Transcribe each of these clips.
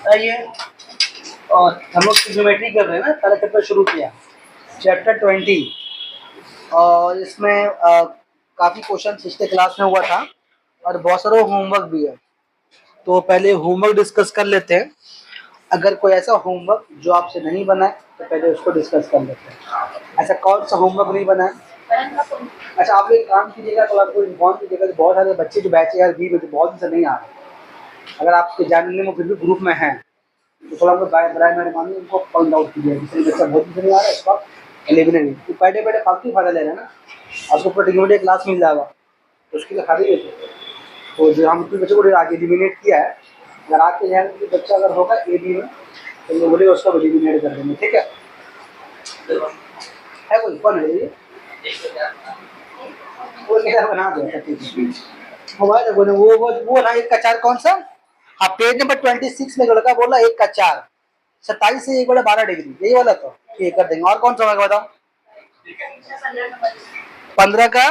आइए, और हम लोग ट्रिग्नोमेट्री कर रहे हैं ना, पहला चैप्टर शुरू किया, चैप्टर 20, और इसमें काफ़ी क्वेश्चन पिछले क्लास में हुआ था और बहुत सारा होमवर्क भी है। तो पहले होमवर्क डिस्कस कर लेते हैं। अगर कोई ऐसा होमवर्क जो आपसे नहीं बना है तो पहले उसको डिस्कस कर लेते हैं। ऐसा कौन सा होमवर्क नहीं बना है? अच्छा, आप एक काम कीजिएगा, तो आपको इन्फॉर्म कीजिएगा। बहुत सारे बच्चे जो बैच यार बी में तो बहुत दिन से नहीं आ रहे, अगर आपके जानने में फिर भी ग्रुप में हैं तो थोड़ा बहुत बराए मेहरबानी उनको पॉइंट आउट कीजिए। जिससे बच्चा बहुत दिन से नहीं आ रहा है, इसको आप एलिमिनेट नहीं, तो बैठे बैठे फालतू फायदा ले रहे हैं ना। आपको प्रोटिग्नोमेट्री क्लास मिल जाएगा तो उसके लिए खाली देते। तो जो हम अपने बच्चों को आगे एलिमिनेट किया है, अगर आपके ध्यान में बच्चा अगर होगा ए बी में तो वो बोले उसको एलिमिनेट कर देंगे, ठीक है? कोई कौन है ये? वो क्या बना दो वो ना, एक का चार कौन सा? हाँ, पेज नंबर 26 में लड़का बोला एक का 4, 27 से 1/12 डिग्री, यही वाला तो ये कर देंगे। और कौन सा होगा बताओ? 15 का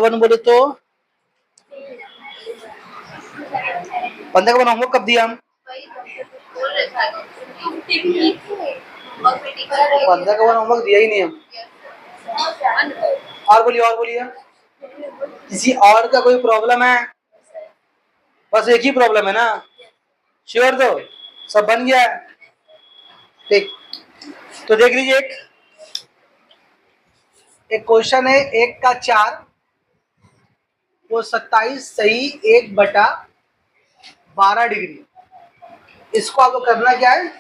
1 बोले तो 15 का 1 होमवर्क कब दिया हम? 15 का 1 होमवर्क दिया ही नहीं हम। और बोलिए किसी और का कोई प्रॉब्लम है? बस एक ही प्रॉब्लम है ना? श्योर तो सब बन गया है, ठीक। तो देख लीजिए, एक क्वेश्चन है 1 का 4, वो 27 सही 1/12 डिग्री। इसको आपको करना क्या है?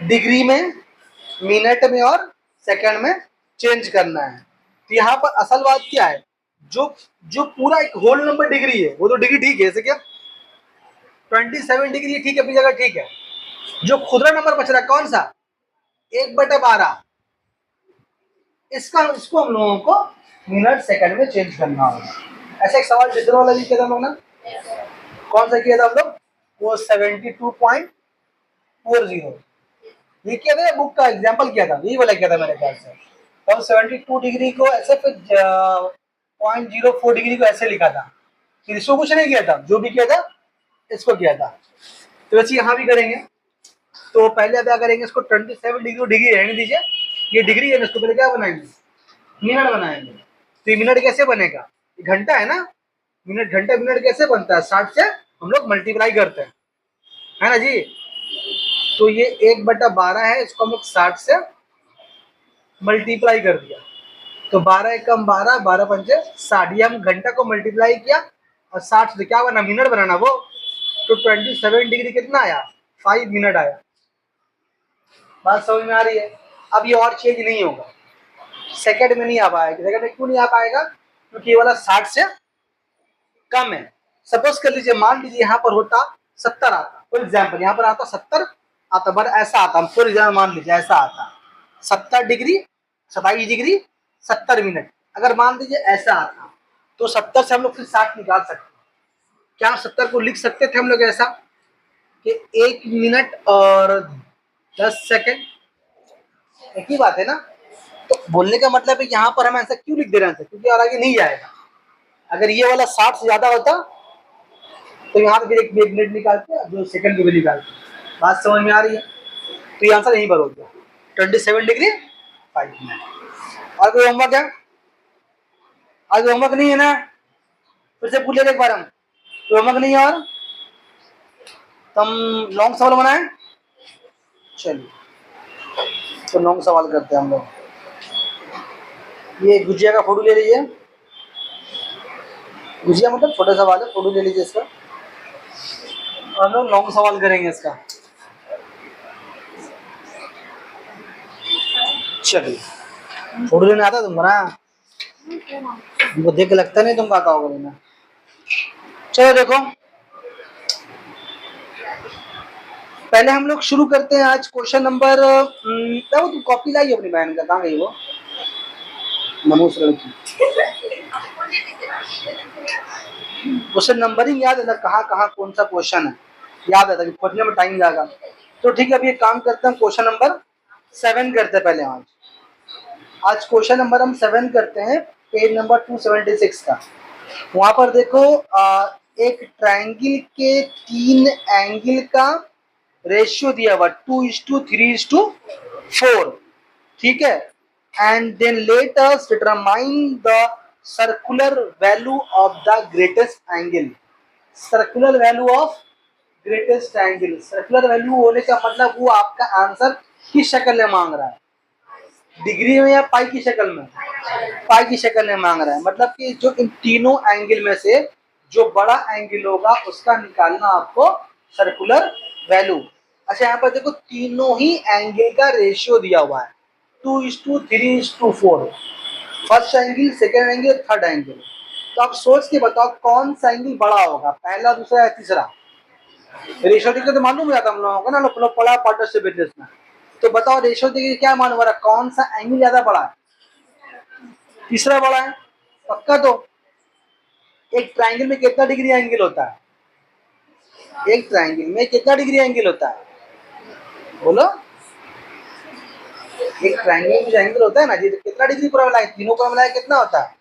डिग्री में, मिनट में और सेकंड में चेंज करना है। तो यहाँ पर असल बात क्या है, जो जो पूरा एक होल नंबर डिग्री है वो तो डिग्री ठीक है, ऐसे क्या 27 डिग्री ठीक है, अपनी जगह ठीक है। जो खुदरा नंबर बच रहा है कौन सा? 1/12, इसको हम लोगों को मिनट सेकंड में चेंज करना होगा। ऐसा एक सवाल डिफरेंट वाला भी किया था हम लोग ने, कौन सा किया था हम लोग? वो 72.40, ये किया था, बुक का एग्जांपल किया था, यही वाला किया था मेरे ख्याल से। तो 72 डिग्री को ऐसे, फिर 0.04 डिग्री को ऐसे लिखा था, फिर इसको कुछ नहीं किया था, जो भी किया था इसको किया था। तो वैसे यहाँ भी करेंगे। तो पहले अब क्या करेंगे, इसको 27 डिग्री को डिग्री रहने दीजिए, ये डिग्री है, इसको पहले क्या बनाएंगे? मिनट बनाएंगे। तो ये मिनट कैसे बनेगा? घंटा है ना, मिनट घंटा मिनट कैसे बनता है? 60 से हम लोग मल्टीप्लाई करते हैं, है ना जी? तो ये 1/12 है, इसको हम लोग 60 से मल्टीप्लाई कर दिया, तो 12 एकम 12, 12 पंचे 60। ये हम घंटा को मल्टीप्लाई किया और 60 से क्या बना? मिनट बनाना वो। तो 27 डिग्री कितना आया? 5 मिनट आया। बात समझ में आ रही है? अब ये और चेंज नहीं होगा, सेकंड में नहीं आ पाएगा। सेकंड में क्यों नहीं आ पाएगा? क्योंकि ये वाला 60 से कम है। सपोज कर लीजिए, मान लीजिए यहाँ पर होता 70 आता, फॉर एग्जाम्पल यहाँ पर आता 70 आता, पर ऐसा आता, फॉर एग्जाम्पल मान लीजिए ऐसा आता 70 डिग्री 27 डिग्री 70 मिनट। अगर मान लीजिए ऐसा आता तो 70 से हम लोग फिर 60 निकाल सकते। क्या 70 को लिख सकते थे हम लोग ऐसा कि 1 मिनट और 10 सेकेंड, एक ही बात है ना? तो बोलने का मतलब है यहाँ पर हम ऐसा क्यों लिख दे रहे हैं? क्योंकि और आगे नहीं जाएगा। अगर ये वाला 60 से ज्यादा होता तो यहाँ पे एक मिनट निकालते, जो सेकंड को भी निकालते। बात समझ में आ रही है? तो ये आंसर यही पर हो गया, 27 डिग्री 5 मिनट। और कोई होमवर्क है? आज होमवर्क नहीं है ना? फिर से पूछ लेते एक बार हम, तो होमवर्क नहीं है। और तो हम लॉन्ग सवाल बनाए, चलिए तो लॉन्ग सवाल करते हैं हम लोग। ये गुजिया का फोटो ले लीजिए, गुजिया मतलब छोटा सवाल है, फोटो ले लीजिए इसका, और हम लोग लॉन्ग सवाल करेंगे इसका। चलिए, फोटो लेने आता तुमको ना? तुमको देख के लगता नहीं तुमको आता होगा लेना। चलो देखो, पहले हम लोग शुरू करते हैं आज क्वेश्चन नंबर, देखो तुम कॉपी लाई अपनी बहन का, कहाँ गई वो मनोज लड़की? क्वेश्चन नंबरिंग याद है ना, कहाँ कहाँ कौन सा क्वेश्चन है याद है, तभी खोजने में टाइम जाएगा। तो ठीक है, अभी एक काम करते हैं, क्वेश्चन नंबर 7 करते हैं पहले। आज क्वेश्चन नंबर हम 7 करते हैं, पेज नंबर 276 का। वहां पर देखो एक ट्रायंगल के 3 एंगल का रेशियो दिया हुआ 2:3:4, ठीक है। And then let us determine the circular value of the greatest angle. Circular value of greatest angle, circular value होने का मतलब वो आपका आंसर किस शक्ल में मांग रहा है, डिग्री में या पाई की शक्ल में? पाई की शक्ल में मांग रहा है। मतलब कि जो इन तीनों एंगल में से जो बड़ा एंगल होगा उसका निकालना आपको सर्कुलर वैल्यू। अच्छा, यहाँ पर देखो तीनों ही एंगल का रेशियो दिया हुआ है 2:3:4, first angle, second angle, third angle. तो आप सोच के बताओ कौन सा एंगल बड़ा होगा, पहला, दूसरा या तीसरा? रेशियो देख के तो मालूम हो जाता हम लोगों को ना, लोग पढ़ा पार्टनरशिप बिजनेस में। तो बताओ रेशियो देख के क्या मालूम हो रहा है, कौन सा एंगल ज्यादा बड़ा है? तीसरा बड़ा है पक्का। तो एक ट्रायंगल में कितना डिग्री एंगल होता है? एक ट्रायंगल में कितना डिग्री एंगल होता है बोलो? एक ट्रायंगल में जो एंगल होता है ना जी, तो कितना डिग्री पूरा मिलाए, तीनों को मिलाए कितना होता है?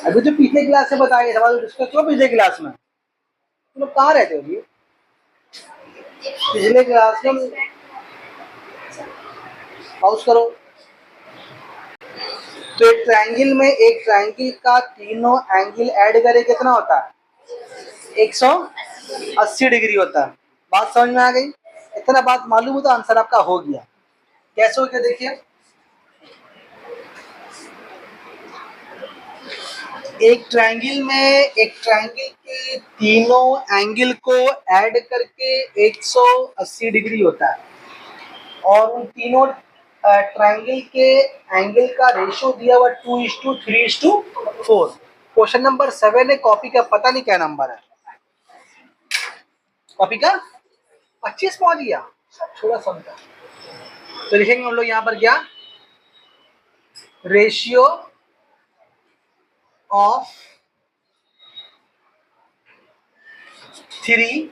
अभी तो पिछले क्लास में बताया सवाल डिस्कस क्यों पिछले क्लास में? तुम लोग कहाँ रहते हो जी? पिछले क्लास में पॉज करो। तो एक ट्रायंगल में एक ट्रायंगल का तीनों एंगल ऐड करे कितना होता है? 180 डिग्री होता है। बात समझ में आ गई? इतना बात मालूम हो तो आंसर आपका हो गया। कैसे हो गया देखिए, एक ट्रायंगल में एक ट्रायंगल के तीनों एंगल को ऐड करके 180 डिग्री होता है और उन तीनों ट्रायंगल के एंगल का रेशियो दिया हुआ 2:3:4। क्वेश्चन नंबर 7 है, कॉपी का पता नहीं क्या नंबर है, कॉपी का 25 पहुंच गया, थोड़ा समझा। तो लिखेंगे हम लोग यहाँ पर क्या, ratio of 3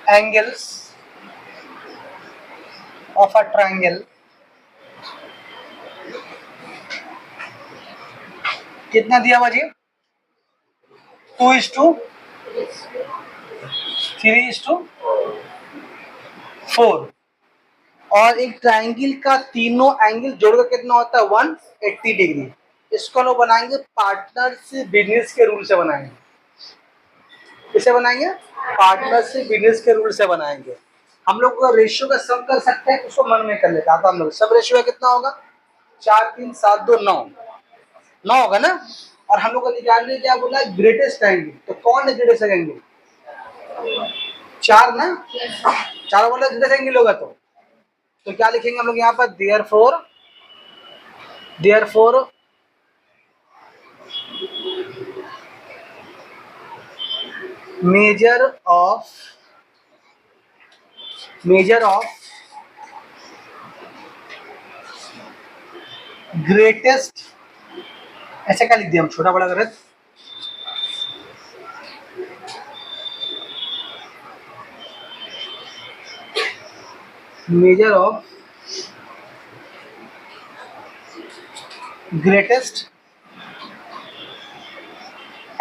angles of a triangle कितना दिया हुआ जी? 2:3:4। और एक ट्रायंगल का तीनों एंगल जोड़कर कितना होता है? 180 डिग्री। इसको लोग बनाएंगे पार्टनरशिप बिजनेस के रूल से बनाएंगे। किसे बनाएंगे? पार्टनरशिप बिजनेस के रूल से बनाएंगे। हम लोग रेशियो का सम कर सकते हैं, उसको मन में कर लेते हैं। हम लोग सब रेशियो कितना होगा? 4 3 7 2 9, 9 होगा ना। और हम लोग को निकालने क्या बोला? Greatest angle. तो कौन है ग्रेटेस्ट एंगल? 4 ना, 4 बोला ग्रेटेस्ट एंगल होगा। तो क्या लिखेंगे हम लोग यहाँ पर? देयरफॉर मेजर ऑफ ग्रेटेस्ट, ऐसे क्या लिख दिया हम, छोटा बड़ा कर, मेजर ऑफ ग्रेटेस्ट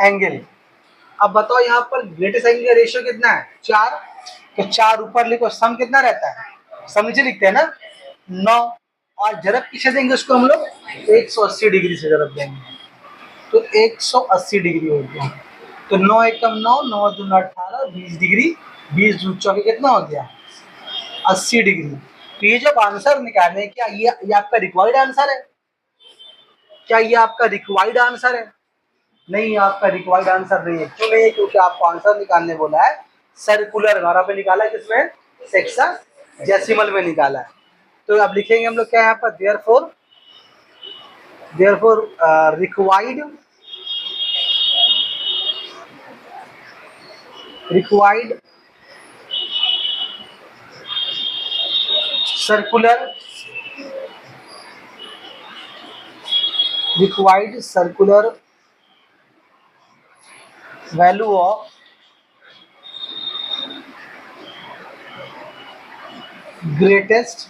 एंगल। अब बताओ यहाँ पर ग्रेटेस्ट एंगल का रेशियो कितना है? 4। तो 4 ऊपर लिखो, सम कितना रहता है? सम नीचे लिखते हैं ना, 9। और जरब किसे देंगे उसको हम लोग? 180 डिग्री से जरब देंगे, तो 180 डिग्री हो गया। तो 9 एकम 9, 9 दूना 18, 20 डिग्री, 20 दूना 24 कितना हो गया? 80 डिग्री। तो ये जब आंसर निकालने, क्या ये आपका रिक्वायर्ड आंसर है? क्या ये आपका रिक्वायर्ड आंसर है? नहीं, आपका रिक्वायर्ड आंसर नहीं है। क्यों नहीं है? क्योंकि आपको आंसर निकालने बोला है सर्कुलर, हमारा पे निकाला है किसमें? सेक्साडेसिमल में निकाला है। तो अब लिखेंगे हम लोग क्या यहाँ पर? Therefore required circular value of greatest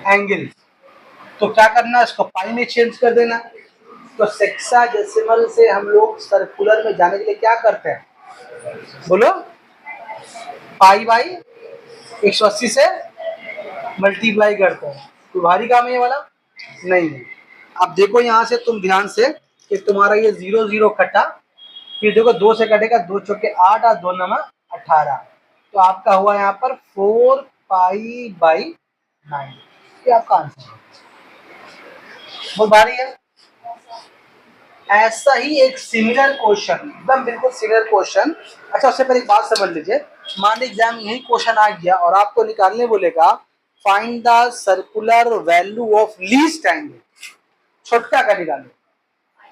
angle तो क्या करना, इसको पाई में चेंज कर देना। तो सेक्साडेसिमल से हम लोग सर्कुलर में जाने के लिए क्या करते हैं, बोलो, पाई बाई 180 से मल्टीप्लाई करते हैं। तो भारी काम है ये वाला नहीं है। अब देखो यहाँ से तुम ध्यान से कि तुम्हारा ये 0 0 कटा, फिर देखो 2 से कटेगा, 2 चौके 8 और 2 नवा 18, तो आपका हुआ यहाँ पर 4 पाई बाई 9। ये आपका आंसर है। बहुत भारी है। ऐसा ही एक सिमिलर क्वेश्चन, एकदम बिल्कुल सिमिलर क्वेश्चन। अच्छा, उससे पहले एक बात समझ लीजिए, मान लीजिए एग्जाम यही क्वेश्चन आ गया और आपको निकालने बोलेगा find the circular value of least angle, छोटा का निकालो,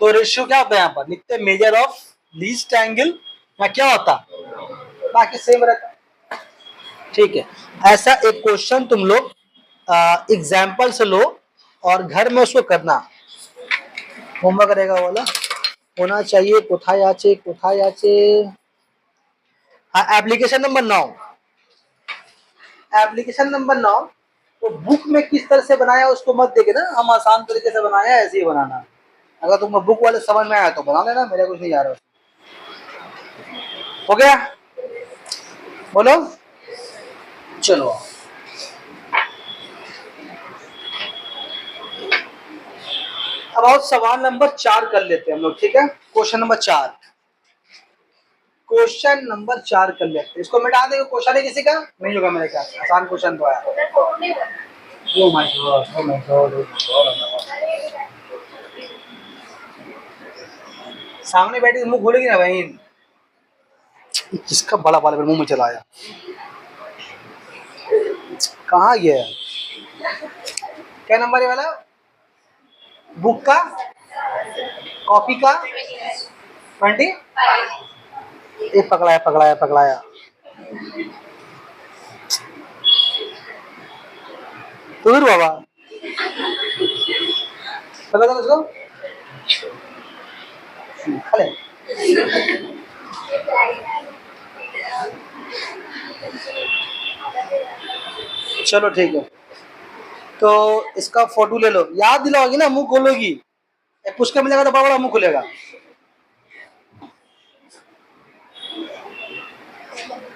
तो रेशियो क्या होता है, यहाँ पर लिखते मेजर ऑफ लीस्ट एंगल या क्या होता, बाकी सेम रहता। ठीक है, ऐसा एक क्वेश्चन तुम लोग एग्जाम्पल से लो और घर में उसको करना, होमवर्क रहेगा वाला होना चाहिए। कोথায় আছে। हाँ, एप्लीकेशन नंबर 9, एप्लीकेशन नंबर 9। तो बुक में किस तरह से बनाया उसको मत देखे ना, हम आसान तरीके से बनाया ऐसे ही बनाना। अगर तुमको बुक वाले समझ में आया तो बना लेना, मेरा कुछ नहीं आ रहा। हो गया, बोलो, चलो। अब और सवाल नंबर 4 कर लेते हैं हम लोग, ठीक है। क्वेश्चन नंबर 4, क्वेश्चन नंबर 4 कर लेते हैं। इसको मिटा देंगे, क्वेश्चन है किसी का नहीं होगा मेरे ख्याल, आसान क्वेश्चन तो है। Oh my God, oh my God, oh my God. सामने बैठी मुंह खोलेगी ना बहन, किसका बड़ा बाल मुंह में चलाया, कहाँ गया, क्या नंबर है वाला, बुक का, कॉपी का 20, ये पकड़ाया। तो फिर बाबा पकड़ दो उसको, खड़े। चलो ठीक है, तो इसका फोटो ले लो, याद दिलाओगी ना, मुंह खोलोगी, पुष्कर मिलेगा तो बड़ा बड़ा मुंह खुलेगा।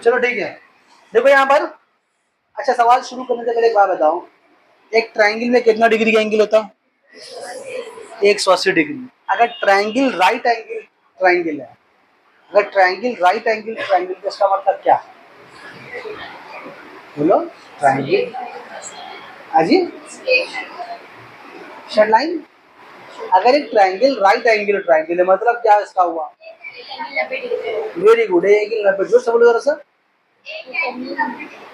चलो ठीक है, देखो यहाँ पर। अच्छा, सवाल शुरू करने से पहले एक बात बताओ, एक ट्रायंगल में कितना डिग्री का एंगल होता है, 180 डिग्री। अगर ट्रायंगल राइट एंगल ट्रायंगल है, अगर ट्रायंगल राइट एंगल ट्रायंगल का इसका मतलब क्या है, बोलो, ट्रायंगल अजी स्ट्रेट लाइन। अगर एक ट्रायंगल राइट एंगल ट्रायंगल है, मतलब क्या इसका हुआ, वेरी गुड, एंगल 90, जोर से बोलो जरा सा,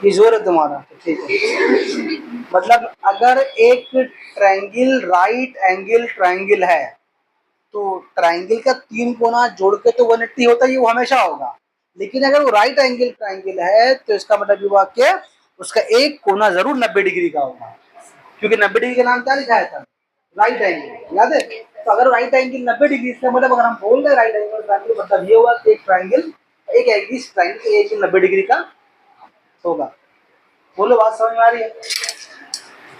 ये जोर है तुम्हारा, तो ठीक है। मतलब अगर एक ट्रायंगल राइट एंगल ट्रायंगल है, तो ट्रायंगल का 3 कोना जोड़ के तो 180 होता ही, वो हमेशा होगा। लेकिन अगर वो राइट एंगल ट्रायंगल है तो इसका मतलब ये हुआ कि उसका एक कोना जरूर 90 डिग्री का होगा, क्योंकि 90 डिग्री का नाम क्या लिखा था, राइट एंगल, याद है। तो अगर राइट एंगल 90 डिग्री, इसका मतलब अगर हम बोल रहे राइट एंगल ट्रायंगल, मतलब ये हुआ कि एक ट्रायंगल, एक ट्रायंगल 90 डिग्री का होगा। बोलो, बात समझ में आ रही है।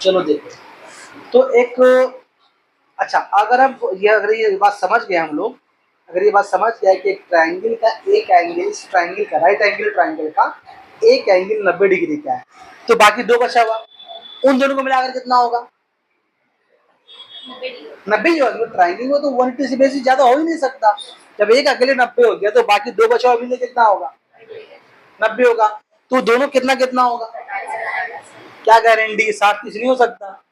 चलो देखो, तो एक, अच्छा, अगर ये बात समझ गए हम लोग, अगर ये बात समझ गया कि एक ट्रायंगल का एक एंगल, इस ट्रायंगल का राइट एंगल ट्रायंगल का एक एंगल 90 डिग्री का है, तो बाकी 2 बचा हुआ, उन दोनों को मिलाकर कितना होगा, 90 ही होगा। ट्रायंगल में तो 180 से बेसी ज्यादा हो ही नहीं सकता। जब एक अकेले 90 हो गया तो बाकी 2 बचा हुआ मिलकर कितना होगा, 90 होगा। तो दोनों कितना कितना होगा, क्या गारंटी, 60-30 नहीं हो सकता,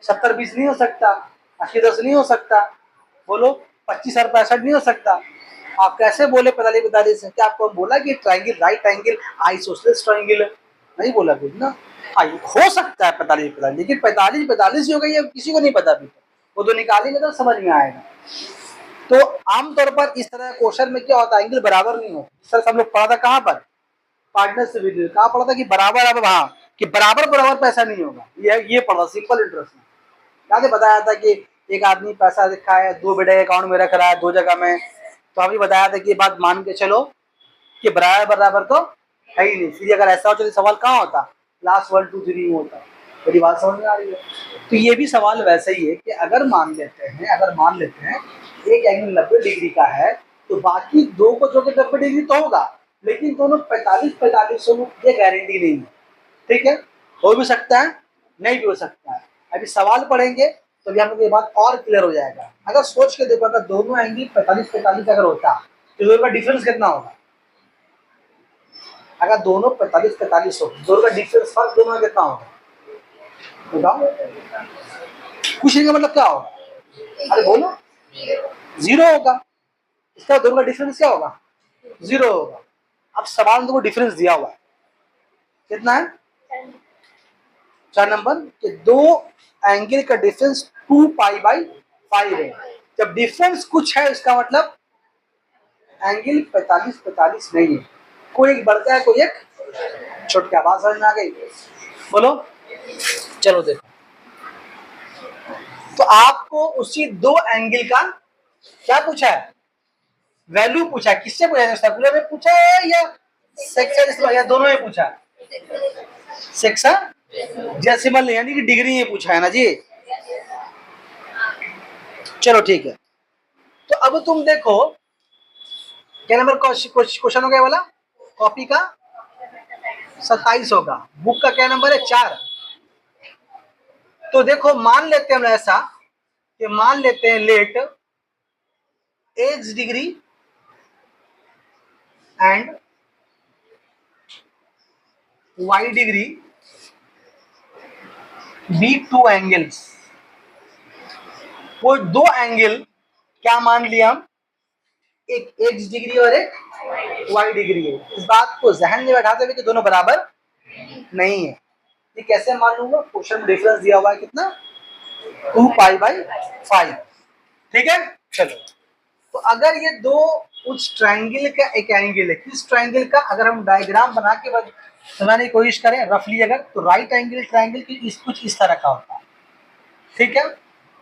70-20 नहीं हो सकता, 80-10 नहीं हो सकता, बोलो 25-65 नहीं हो सकता। आप कैसे बोले 45-45 है, क्या आपको बोला कि triangle right angle isosceles triangle है, नहीं बोला कुछ ना। हाँ, हो सकता है 45-45, लेकिन 45-45 ही होगा ये किसी को नहीं पता अभी, वो तो निकालेंगे तो समझ में आएगा। तो आमतौर पर इस तरह क्वेश्चन में क्या होता है, एंगल बराबर नहीं होता। इस तरह से हम लोग पढ़ा था कहाँ पर, पार्टनरशिप वीडियो कहाँ पढ़ा था कि बराबर, अब हाँ कि बराबर बराबर पैसा नहीं होगा, ये पढ़ा सिंपल इंटरेस्ट में। याद बताया था कि एक आदमी पैसा रखा है, 2 बेटे अकाउंट में रख रहा है 2 जगह में, तो अभी बताया था कि बात मान के चलो कि बराबर बराबर तो है ही नहीं। फिर अगर ऐसा हो तो सवाल कहाँ होता, क्लास 1 2 3 में होता। मेरी बात समझ में आ रही है? तो ये भी सवाल वैसा ही है कि अगर मान लेते हैं एक एंगल 90 डिग्री का है, तो बाकी दो को जो कि 90 डिग्री तो होगा, लेकिन दोनों 45 हो, ये गारंटी नहीं है। ठीक है, हो भी सकता है, नहीं भी हो सकता है। अभी सवाल पढ़ेंगे तो भी हमको ये बात और क्लियर हो जाएगा। अगर सोच के देखो, अगर दोनों एंगल 45 अगर होता तो दोनों का डिफरेंस कितना होगा? अगर दोनों 45 हो, दोनों का डिफरेंस फर्क दोनों का कितना होगा? बताओ, पूछने का मतलब क्या होगा? अरे बोलो, 0 होगा। इसका दोनों का डिफरेंस क्या होगा? 0 होगा। अब सवाल में तुमको डिफरेंस दिया हुआ है, कितना है? 4 नंबर के दो एंगल का डिफरेंस 2π/5 है। जब डिफरेंस कुछ है, इसका मतलब एंगल 45 नहीं है, कोई एक बढ़ता है, कोई एक छोटा। बात समझ में आ गई? बोलो, चलो देखो। तो आपको उसी दो एंगल का क्या पूछा है? वैल्यू पूछा है। किससे पूछा है? सर्कुलर में पूछा है या सेक्शन या दोनों में पूछा है? सेक्शन डेसिमल यानी कि डिग्री में पूछा है ना जी। चलो ठीक है। तो अब तुम देखो, क्या नंबर क्वेश्चन हो गया वाला? कॉपी का 27 होगा। बुक का क्या नंबर है? 4। तो देखो, मान लेते हैं हम ऐसा कि मान लेते हैं let x degree and y degree be two angles. वो दो एंगल क्या मान लिया हम? एक x डिग्री और एक y डिग्री है। इस बात को जहन में बैठाते हुए कि दोनों बराबर नहीं है। ये कैसे मान लूंगा? क्वेश्चन में डिफरेंस दिया हुआ है कितना? 2π/5। ठीक है, चलो। तो अगर ये दो उस ट्रायंगल का एक एंगल है, किस ट्रायंगल का? अगर हम डायग्राम बना के बनाने की कोशिश करें रफली, अगर तो राइट एंगल ट्रायंगल की कुछ इस तरह का होता है। ठीक है,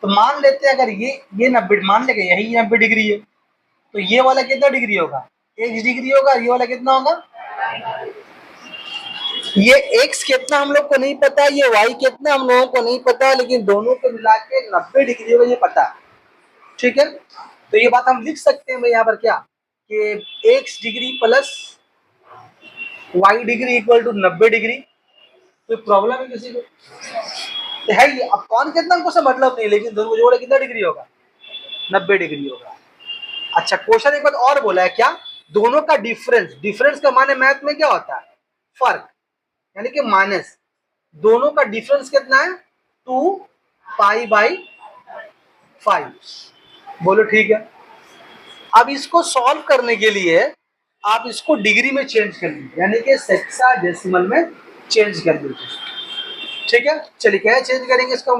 तो मान लेते हैं अगर ये 90, मान लेंगे यही 90 डिग्री है, तो ये वाला कितना डिग्री होगा? x डिग्री होगा। ये वाला कितना होगा? ये x कितना हम लोग को नहीं पता, ये y कितना हम लोगों को नहीं पता, लेकिन दोनों को मिला के 90 डिग्री होगा, ये पता। ठीक है, तो ये बात हम लिख सकते हैं भाई यहाँ पर क्या, कि x degree plus y degree equal to 90 degree. कोई प्रॉब्लम है किसी को? तो है ये। अब कौन कितना हमको से मतलब नहीं, लेकिन दोनों को जोड़े कितना डिग्री होगा? 90 डिग्री होगा। अच्छा, क्वेश्चन एक बात और बोला है क्या? दोनों का डिफरेंस का माने मैथ में क्या होता है? फर्क, यानी कि माइनस। दोनों का डिफरेंस कितना है? 2π/5। बोलो ठीक है। अब इसको सॉल्व करने के लिए आप इसको डिग्री में चेंज कर लीजिए, यानी कि हेक्साडेसिमल में चेंज कर लीजिए। ठीक है, चलिए क्या चेंज करेंगे इसको?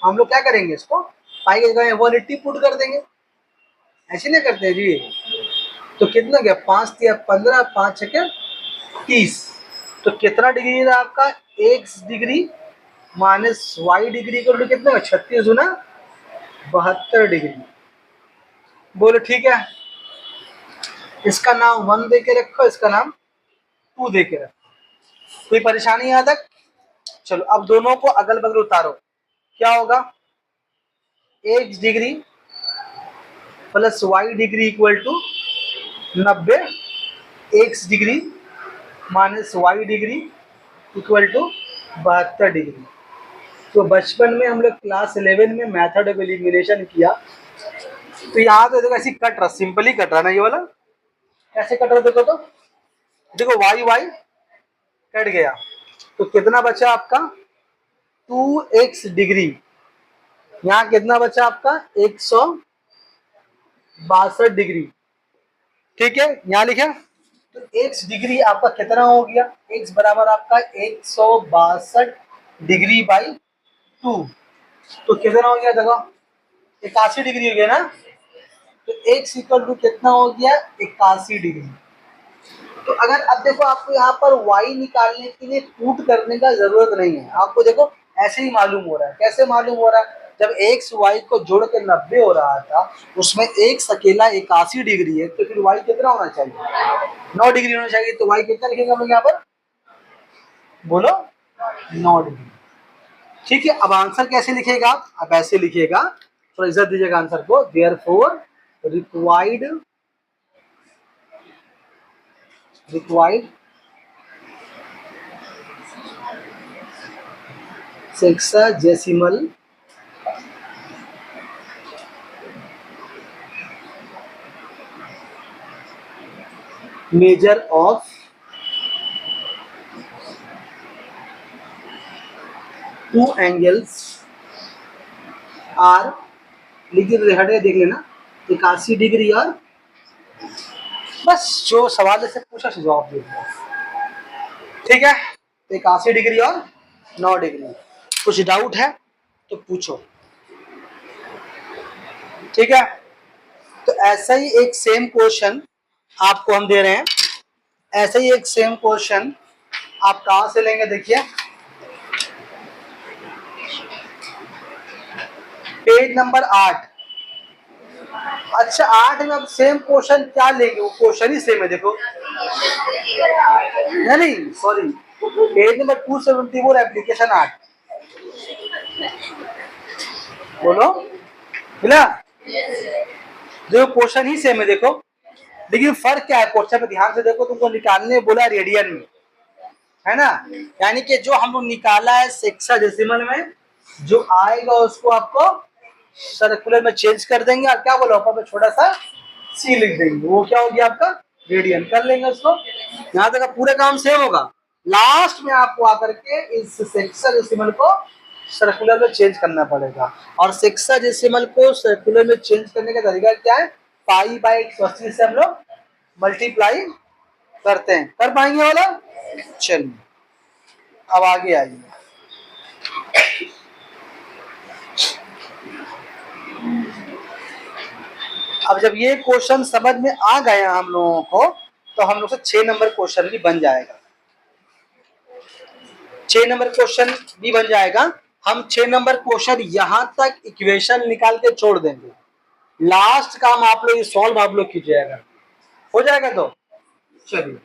हम लोग क्या करेंगे? इसको पाई की जगह 180 पुट कर देंगे। ऐसे नहीं करते जी। तो कितना गया? 5 या 15, 5 6 30। तो कितना डिग्री है आपका? x degree minus y degree को कितना? 36 गुना 72 डिग्री। बोलो ठीक है। इसका नाम 1 दे के रखो, इसका नाम 2 दे के रखो। कोई परेशानी यहाँ तक? चलो, अब दोनों को अगल बगल उतारो। क्या होगा? x degree plus y degree equal to 90, x degree minus y degree equal to 72 degree. तो बचपन में हम लोग क्लास 11 में मेथड ऑफ एलिमिनेशन किया, तो यहाँ तो देखो ऐसी कट रहा, सिंपली कट रहा ना ये वाला। कैसे कट रहा देखो, तो देखो y कट गया, तो कितना बचा आपका? 2x degree. यहाँ कितना बचा आपका? 162 डिग्री। ठीक है, यहाँ लिखे। तो x डिग्री आपका कितना हो गया? x बराबर आपका 162 डिग्री बाई 2। तो कितना हो गया? देखो 81 डिग्री हो गया ना। तो x इक्वल टू कितना हो गया? 81 डिग्री। तो अगर अब देखो, आपको यहाँ पर y निकालने के लिए पुट करने का जरूरत नहीं है। आपको देखो ऐसे ही मालूम हो रहा है। कैसे मालूम हो रहा है? जब x y को जोड़ के 90 हो रहा था, उसमें x अकेला 81 डिग्री है, तो फिर y कितना होना चाहिए? 9 डिग्री होना चाहिए। तो y कितना लिखेंगे हम लोग यहाँ पर? बोलो 9 डिग्री। ठीक है, अब आंसर कैसे लिखेगा? अब ऐसे लिखिएगा, थोड़ा इज्जत दीजिएगा आंसर को। Therefore required sexagesimal measure of two angles are, लिखिए हटे देख लेना, 81 डिग्री और, बस जो सवाल से पूछा से जवाब दे दिया। ठीक है, 81 डिग्री और 9 डिग्री। कुछ डाउट है तो पूछो। ठीक है, तो ऐसा ही एक सेम क्वेश्चन आपको हम दे रहे हैं। ऐसा ही एक सेम क्वेश्चन आप कहां से लेंगे? देखिए पेज नंबर 8। अच्छा 8 में अब सेम क्वेश्चन क्या लेंगे? वो क्वेश्चन ही सेम है, देखो। नहीं सॉरी, पेज नंबर 274 एप्लीकेशन 8। बोलो मिला? देखो क्वेश्चन ही सेम है, देखो, लेकिन फर्क क्या है? क्वेश्चन पे ध्यान से देखो, तुमको निकालने बोला रेडियन में, है ना? यानी कि जो हम लोग निकाला है सेक्साडेसिमल में, जो आएगा उसको आपको सर्कुलर में चेंज कर देंगे और क्या बोला ऊपर पे छोटा सा सी लिख देंगे, वो क्या हो गया आपका रेडियन। कर लेंगे उसको। यहाँ तक पूरा काम सेम होगा, लास्ट में आपको आकर के इस सेक्साडेसिमल को सर्कुलर में चेंज करना पड़ेगा। और सेक्साडेसिमल को सर्कुलर में चेंज करने का तरीका क्या है? पाई बाय 180 से हम लोग मल्टीप्लाई करते हैं। कर पाएंगे वाला? चलिए अब आगे आइए। अब जब ये क्वेश्चन समझ में आ गया हम लोगों को, तो हम लोग से 6 नंबर क्वेश्चन भी बन जाएगा। 6 नंबर क्वेश्चन भी बन जाएगा। हम 6 नंबर क्वेश्चन यहां तक इक्वेशन निकाल के छोड़ देंगे। लास्ट काम आप लोग सॉल्व आप लोग कीजिएगा, हो जाएगा। तो चलिए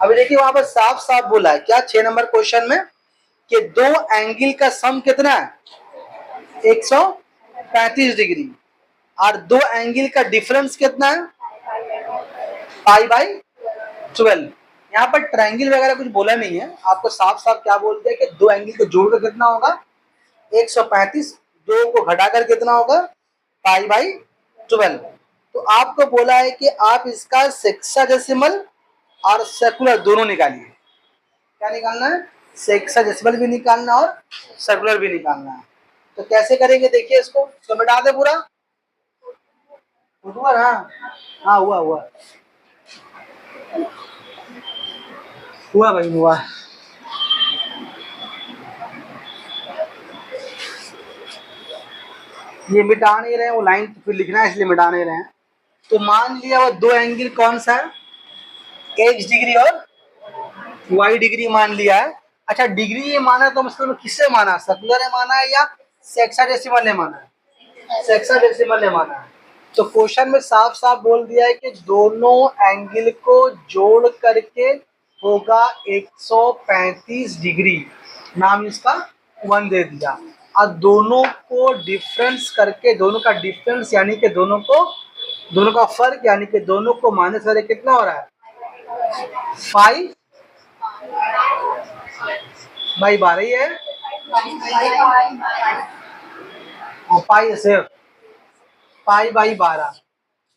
अभी देखिए, वहां पर साफ साफ बोला है क्या 6 नंबर क्वेश्चन में कि दो एंगल का सम कितना है? 135 डिग्री। और दो एंगल का डिफरेंस कितना है? Pi by 12। यहाँ पर ट्रायंगल वगैरह कुछ बोला नहीं है, आपको साफ साफ क्या बोल दिया कि दो एंगल को जोड़कर कितना होगा? 135। दो को घटाकर कितना होगा? Pi by 12। तो आपको बोला है कि आप इसका सेक्साडेसिमल और सर्कुलर दोनों निकालिए। क्या निकालना है? सेक्साडेसिमल भी निकालना और सर्कुलर भी निकालना है। तो कैसे करेंगे देखिए, इसको तो मिटा दे पूरा। हुआ? हाँ हुआ भाई, हुआ। ये मिटा नहीं रहे, वो लाइन फिर लिखना है इसलिए मिटा नहीं रहे हैं। तो मान लिया वो दो एंगल कौन सा है? एक्स डिग्री और वाई डिग्री मान लिया है। अच्छा डिग्री ये माना तो मतलब किससे माना? सर्कुलर ने माना है या सेक्साडेसिमल ने माना है? सेक्साडेसिमल ने माना है। तो क्वेश्चन में साफ साफ बोल दिया है कि दोनों एंगल को जोड़ करके होगा 135 डिग्री, नाम इसका 1 दे दिया। और दोनों को डिफरेंस करके, दोनों का डिफरेंस यानी कि दोनों का फर्क यानी कि दोनों को माइनस करके कितना हो रहा है? 5 बाई 12 ही है, और पाई सिर्फ पाई बाई 12।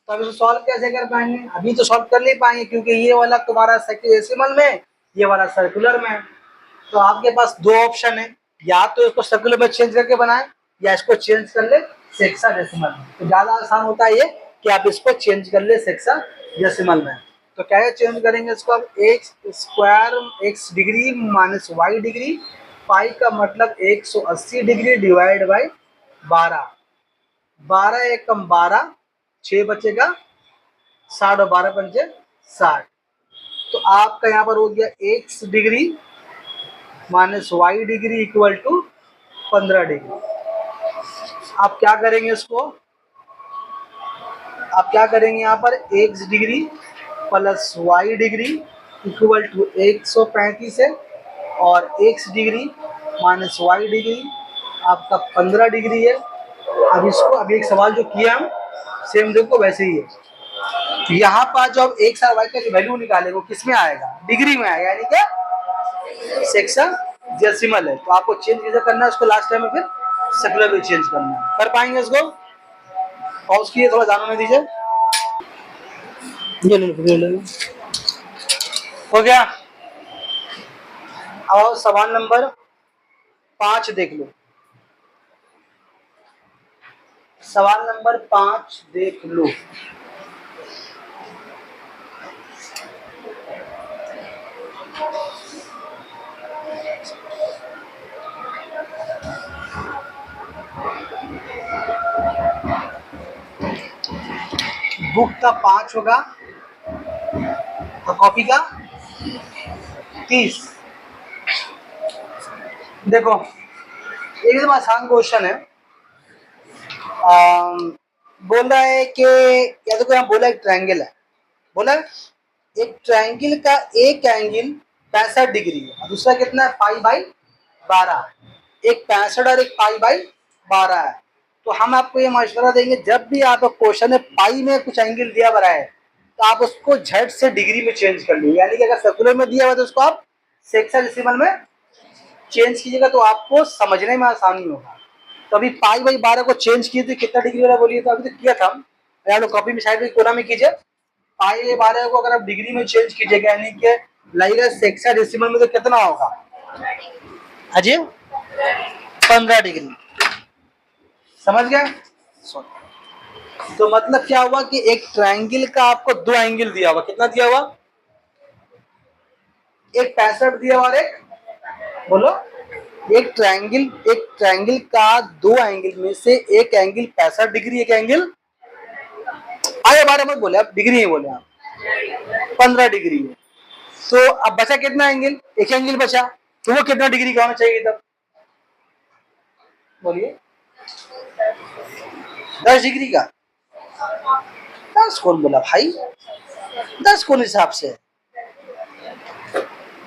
तो अब इसको सॉल्व कैसे कर पाएंगे? अभी तो सॉल्व कर नहीं पाएंगे क्योंकि ये वाला तुम्हारा सेक्साडेसिमल में, ये वाला सर्कुलर में। तो आपके पास दो ऑप्शन है, या तो इसको सर्कुलर में चेंज करके बनाए या इसको चेंज कर ले सेक्साडेसिमल में। तो ज्यादा आसान होता है ये कि आप इसको चेंज कर ले सेक्साडेसिमल में। तो क्या चेंज करेंगे इसको? अब x square x degree minus y degree, pi का मतलब 180 डिग्री डिवाइड बाई 12। 12 एकम 12, 6 बचेगा 60 और 12 पंचे 60। तो आपका यहाँ पर हो गया x degree minus y degree equal to 15 degree. आप क्या करेंगे इसको? आप क्या करेंगे यहाँ पर? X degree plus y degree equal to 135 है, और x degree minus y degree आपका 15 डिग्री है। अब इसको अभी एक सवाल जो किया हम सेम देखो वैसे ही है। तो यहाँ पर जो अब एक साल वाई का जो वैल्यू निकाले वो किस में आएगा, डिग्री में आएगा, यानी क्या सेक्शन डेसिमल है। तो आपको चेंज कैसे करना है उसको लास्ट टाइम में फिर सेकुलर में चेंज करना है। कर पाएंगे इसको? पॉज किए थोड़ा जानने दीजिए। ये ले लो। हो गया। अब सवाल नंबर 5 देख लो। सवाल नंबर 5 देख लो। बुक का 5 होगा और कॉपी का 30। देखो एकदम आसान क्वेश्चन है। बोल रहा है कि या तो कोई बोला एक ट्रायंगल है, बोला एक ट्रायंगल का एक एंगल 65 डिग्री है और दूसरा कितना है π/12। एक 65 और एक π/12 है। तो हम आपको ये मशवरा देंगे, जब भी आप क्वेश्चन में पाई में कुछ एंगल दिया हुआ है तो आप उसको झट से डिग्री में चेंज कर लीजिए। यानी कि अगर सर्कुलर में दिया हुआ तो उसको आप सेक्शन में चेंज कीजिएगा तो आपको समझने में आसानी होगा। तो अभी π/12 को चेंज किए थे कितना डिग्री वाला बोलिए, तो अभी तो किया था हम। आप लोग कॉपी में साइड में कोना में कीजिए। π/12 को अगर आप डिग्री में चेंज कीजिएगा यानी कि लगेगा सेक्साडेसिमल में तो कितना होगा अजय 15 डिग्री। समझ गए? तो मतलब क्या हुआ कि एक ट्रायंगल का आपको दो एंगल दिया हुआ, कितना दिया हुआ, एक 65 दिया हुआ और एक बोलो एक ट्रायंगल का दो एंगल में से एक एंगल 65 डिग्री, एक एंगल आगे 12 मत बोले आप, डिग्री ही बोले आप, 15 डिग्री है। तो अब बचा कितना एंगल, एक एंगल बचा, तो वो कितना डिग्री का होना चाहिए तब बोलिए? 10 डिग्री का। 10 कौन बोला भाई, 10 कौन हिसाब से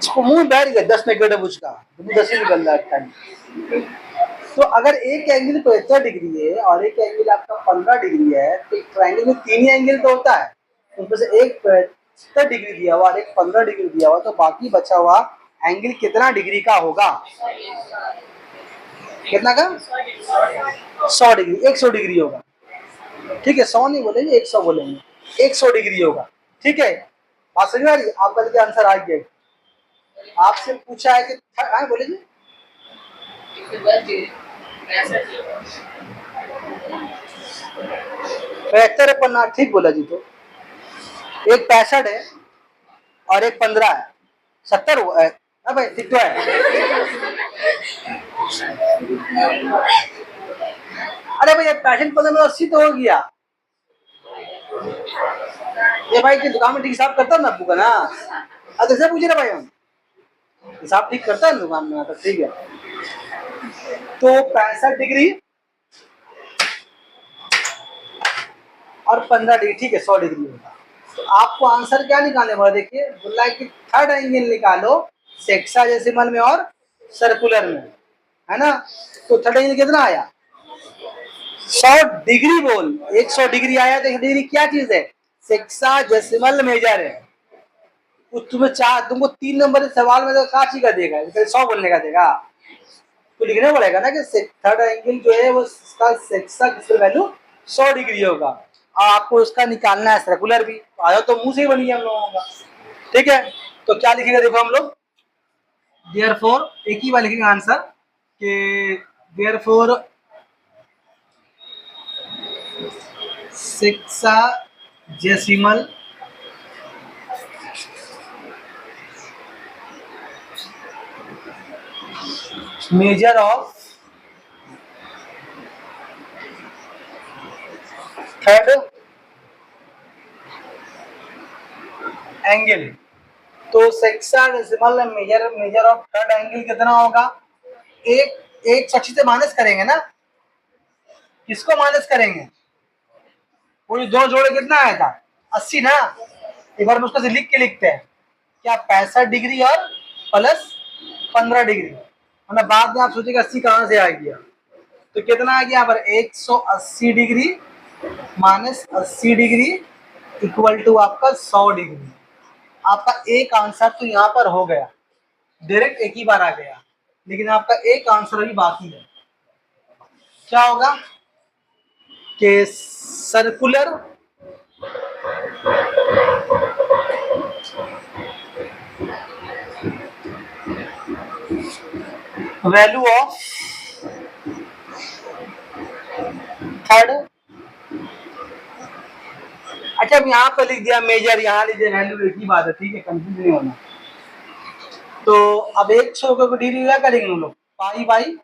इसको मुंह बैठ गया 10 नेगेटिव उसका 10 ही निकल रहा है टाइम। तो अगर एक एंगल 75 डिग्री है और एक एंगल आपका 15 डिग्री है तो एक ट्रायंगल में 3 ही एंगल तो होता है, उनमें से एक 75 डिग्री दिया हुआ और एक 15 डिग्री दिया हुआ, तो बाकी बचा हुआ एंगल कितना डिग्री का होगा, कितना का 100 डिग्री, 100 डिग्री होगा। ठीक है, 100 नहीं बोलेंगे 100 बोलेंगे, 100 डिग्री होगा। ठीक है, बात समझ में आ रही है? आपका देखिए आंसर आ गया। आपसे पूछा है कि बोले जी 75 है, पन्ना ठीक बोला जी। तो एक 65 है और एक 15 है, 70 हुआ है भाई, ठीक तो है। अरे भाई 65 15 में 80 तो हो गया। ये भाई की दुकान में ठीक हिसाब करता ना आपको ना, अब ऐसे पूछे ना भाई, हम हिसाब ठीक करता है दुकान में, तो ठीक है। तो 65 डिग्री और 15 डिग्री, ठीक है 100 डिग्री होगा। तो आपको आंसर क्या निकालने वाला, देखिए बोला है कि थर्ड एंगल निकालो सेक्साडेसिमल में और सर्कुलर में, है ना। तो थर्ड एंगल कितना आया 100 डिग्री, बोल 100 डिग्री आया। तो डिग्री क्या चीज है, सेक्साडेसिमल मेजर है। तुम्हें तुमको 3 नंबर सवाल में तो क्या चीज का देगा, 100 बोलने का देगा, तो लिखना पड़ेगा ना कि थर्ड एंगल जो है वो उसका सेक्साडेसिमल वैल्यू 100 डिग्री होगा और आपको उसका निकालना है सर्कुलर भी। आया तो मुंह से ही बनी है हम लोगों का। ठीक है, तो क्या लिखेगा देखो हम लोग, देयरफॉर एक ही बार लिखेंगे आंसर कि therefore sexagesimal measure of third angle. तो sexagesimal measure of third angle कितना होगा, एक 180 से माइनस करेंगे ना, किसको माइनस करेंगे, वो दो जोड़े कितना आया था 80 ना। एक बार उसको से लिख के लिखते हैं क्या 65 डिग्री और प्लस 15 डिग्री, मतलब बाद में आप सोचेगा 80 कहाँ से आ गया। तो कितना आ गया यहाँ पर 180 degree minus 80 degree equal to आपका 100 डिग्री। आपका एक आंसर तो यहाँ पर हो गया, डायरेक्ट एक ही बार आ गया, लेकिन आपका एक आंसर अभी बाकी है। क्या होगा कि सर्कुलर वैल्यू ऑफ थर्ड, अच्छा अब यहाँ पर लिख दिया मेजर, यहाँ लिख दिया वैल्यू, एक ही बात है, ठीक है, कंफ्यूज नहीं होना। तो अब 100 को डिग्री क्या करेंगे हम लोग, पाई बाई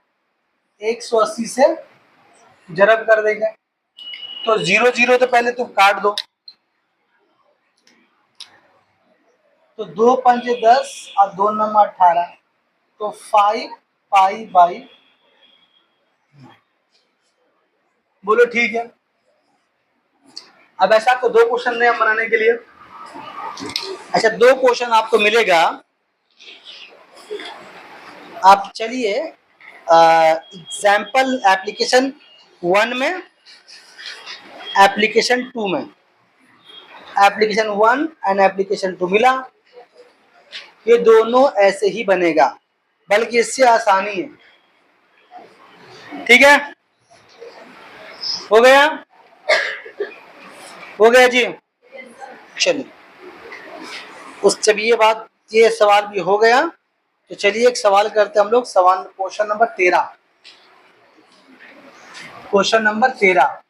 180 से जरब कर देंगे। तो 0 0 तो पहले तुम काट दो, तो 2 पंजे 10 और 2 नंबर 18, तो 5 पाई बाई, बोलो ठीक है। अब ऐसा आपको दो क्वेश्चन ने बनाने के लिए, अच्छा दो क्वेश्चन आपको मिलेगा। आप चलिए एग्जाम्पल एप्लीकेशन 1 में, एप्लीकेशन 2 में, एप्लीकेशन 1 एंड एप्लीकेशन 2 मिला, ये दोनों ऐसे ही बनेगा, बल्कि इससे आसानी है, ठीक है। हो गया, हो गया जी, चलिए उस जब ये बात, ये सवाल भी हो गया, तो चलिए एक सवाल करते हैं हम लोग, सवाल क्वेश्चन नंबर 13, क्वेश्चन नंबर 13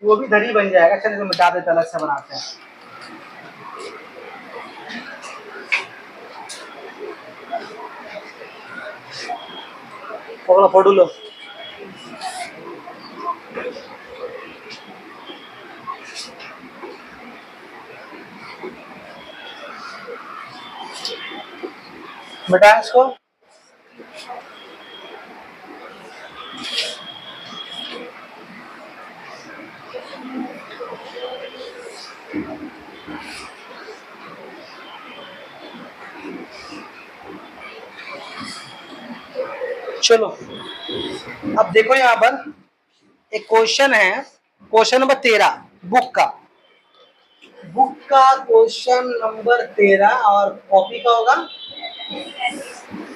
वो भी धरी बन जाएगा, चलिए मिटा देते अलग से बनाते हैं। फोटो लो, बेटा इसको, चलो अब देखो यहाँ पर एक क्वेश्चन है, क्वेश्चन नंबर 13 बुक का, बुक का क्वेश्चन नंबर 13 और कॉपी का होगा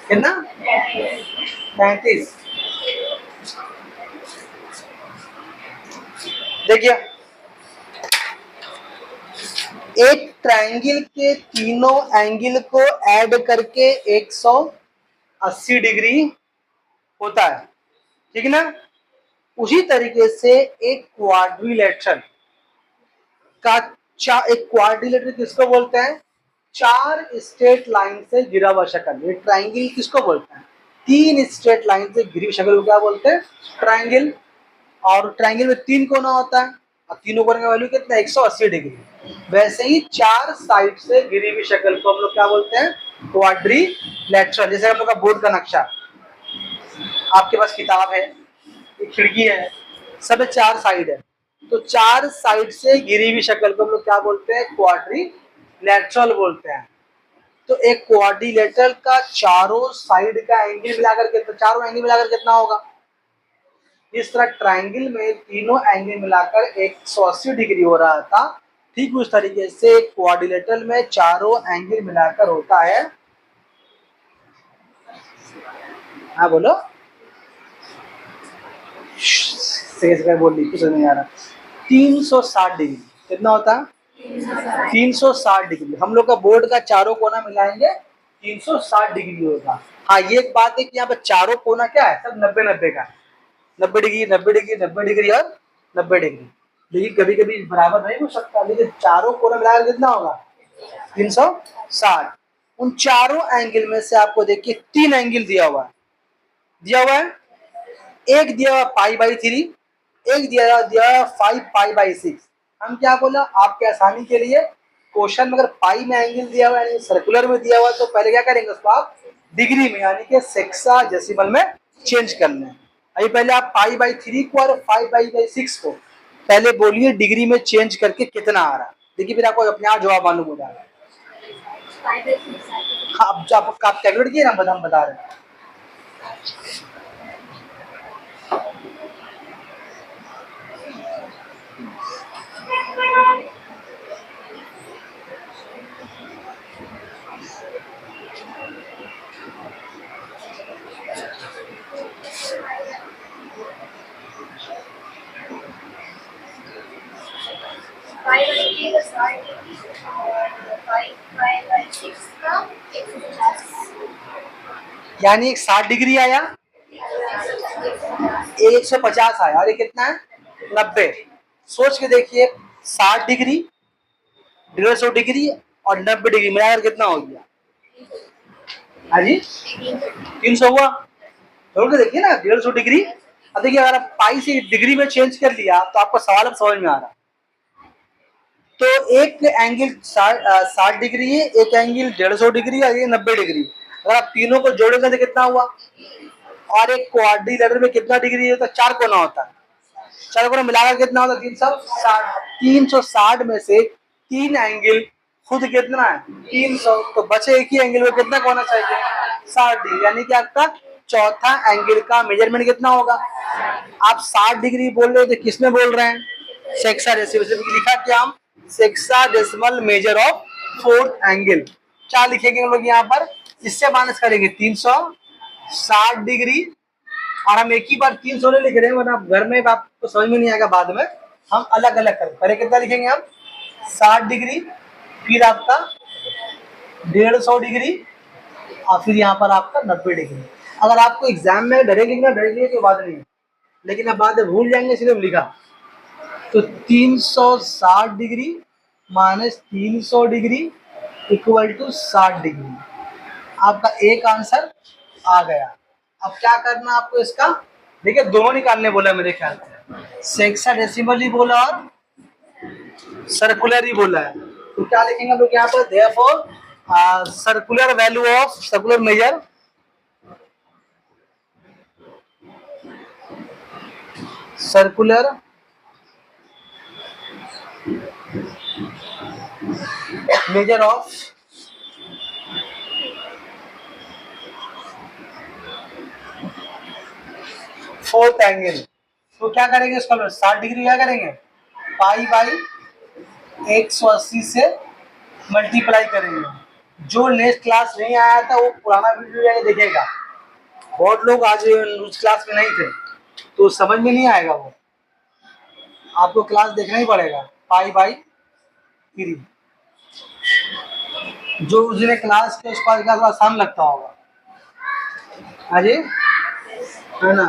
कितना 35। देखिए एक ट्रायंगल के तीनों एंगल को ऐड करके 180 डिग्री होता है, ठीक है ना। उसी तरीके से एक क्वाड्रिलेटरल का एक क्वाड्रिलेटरल किसको बोलते हैं, चार स्ट्रेट लाइन से घिरा हुआ शक्ल। ये ट्रायंगल किसको बोलते हैं, तीन स्ट्रेट लाइन से घिरी हुई शक्ल को क्या बोलते हैं, ट्रायंगल। और ट्रायंगल में तीन कोना होता है और तीनों कोने का वैल्यू कितना 180 डिग्री। वैसे ही चार साइड से घिरी हुई शक्ल को हम लोग क्या बोलते हैं, क्वाड्रिलेटरल। जैसे हम लोग का बोर्ड का नक्शा, आपके पास किताब है, एक खिड़की है, सब चार साइड है, तो चार साइड से घिरी हुई शक्ल को हम लोग क्या बोलते हैं, क्वाड्रिलेटरल बोलते हैं। तो एक क्वाड्रिलेटरल का चारों साइड का एंगल मिलाकर के, तो चारों एंगल मिलाकर कितना होगा, इस तरह ट्रायंगल में तीनों एंगल मिलाकर 180 डिग्री हो रहा था, ठीक उस तरीके से क्वाड्रिलेटरल में चारों एंगल मिलाकर होता है, हाँ बोलो बोल ली, कुछ नहीं आ रहा, 360 डिग्री। कितना होता है 360 डिग्री। हम लोग का बोर्ड का चारों कोना मिलाएंगे 360 डिग्री होगा। हाँ ये एक बात है कि यहाँ पर चारों कोना क्या है, सब 90-90 का है, 90 डिग्री 90 डिग्री 90 डिग्री और 90 डिग्री, लेकिन कभी कभी बराबर नहीं हो सकता, लेकिन चारों कोना मिलाकर कितना होगा 360। उन चारों एंगल में से आपको देखिए तीन एंगल दिया हुआ है, एक दिया हुआ π/3, एक दिया हुआ 5 π/6। हम क्या बोला, आपके आसानी के लिए क्वेश्चन में अगर पाई में एंगल दिया हुआ है, सर्कुलर में दिया हुआ, तो पहले क्या करेंगे उसको आप डिग्री में यानी कि सेक्साडेसिमल में चेंज कर लें। अभी पहले आप π/3 को और 5/6 को पहले बोलिए डिग्री में चेंज करके कितना आ रहा है, देखिए फिर आपको अपने आप जवाब मालूम हो जाएगा। आप कैलकुलेट किए ना, हम बता रहे हैं। 580 का 60 और 5 का 150। यानी एक 60 डिग्री आया, एक 150 आया, और ये कितना है 90। सोच के देखिए 60 डिग्री, 150 डिग्री और 90 डिग्री मिलाकर कितना हो गया? हाँ जी 300 हुआ। तो देखिए ना 150 डिग्री। अब देखिए अगर आप पाई से डिग्री में चेंज कर लिया तो आपको सवाल अब समझ में आ रहा। तो एक एंगल 60 डिग्री है, एक एंगल 150 डिग्री और ये 90 डिग्री। अगर आप तीनों को जोड़ेंगे तो कितना हुआ? और एक क्वाड्रिलेटरल में कितना डिग्री है? तो 4 कोना होता है। 4 कोना मिलाकर कितना होता है? 360। 360 में से 3 एंगल खुद कितना है? 300। तो बचे एक ही एंगल में कितना कोना चाहिए? 60 डिग्री। यानी कि आपका चौथा एंगल का मेजरमेंट कितना होगा? आप 60 डिग्री बोल रहे हो तो किसमें बोल रहे हैं? सेक्साडेसिमल। लिखा क्या हम? Sexagesimal measure of fourth angle. क्या लिखेंगे हम लोग यहाँ पर? इससे माइनस करेंगे 360 डिग्री, और हम एक ही बार 300 नहीं लिख रहे हैं वरना घर में आपको समझ में नहीं आएगा बाद में। हम अलग अलग करें। पहले कितना लिखेंगे हम? 60 डिग्री, फिर आपका 150 डिग्री, और फिर यहाँ पर आपका 90 डिग्री। अगर आपको एग्जाम में डायरेक्ट लिखना डायरेक्ट लिखने की बात नहीं है, लेकिन अब बाद में भूल जाएंगे इसलिए हम लिखा। तो 360 degree minus 300 degree equal to 60 degree. आपका एक आंसर आ गया। अब क्या करना आपको इसका? देखिए दोनों निकालने बोला मेरे ख्याल से, सेक्साडेसिमल ही बोला और सर्कुलर ही बोला है। तो क्या लिखेंगे हम लोग यहाँ पर? Therefore circular value of circular measure circular measure of fourth angle. तो क्या करेंगे इसका? 60 डिग्री क्या करेंगे? पाई बाई 180 से मल्टीप्लाई करेंगे। जो नेक्स्ट क्लास नहीं आया था वो पुराना वीडियो जाके देखेगा। बहुत लोग आज उस क्लास में नहीं थे तो समझ में नहीं आएगा, वो आपको क्लास देखना ही पड़ेगा। पाई बाई 3 जो उस दिन क्लास के उसका थोड़ा आसान लगता होगा। हाँ जी, है ना,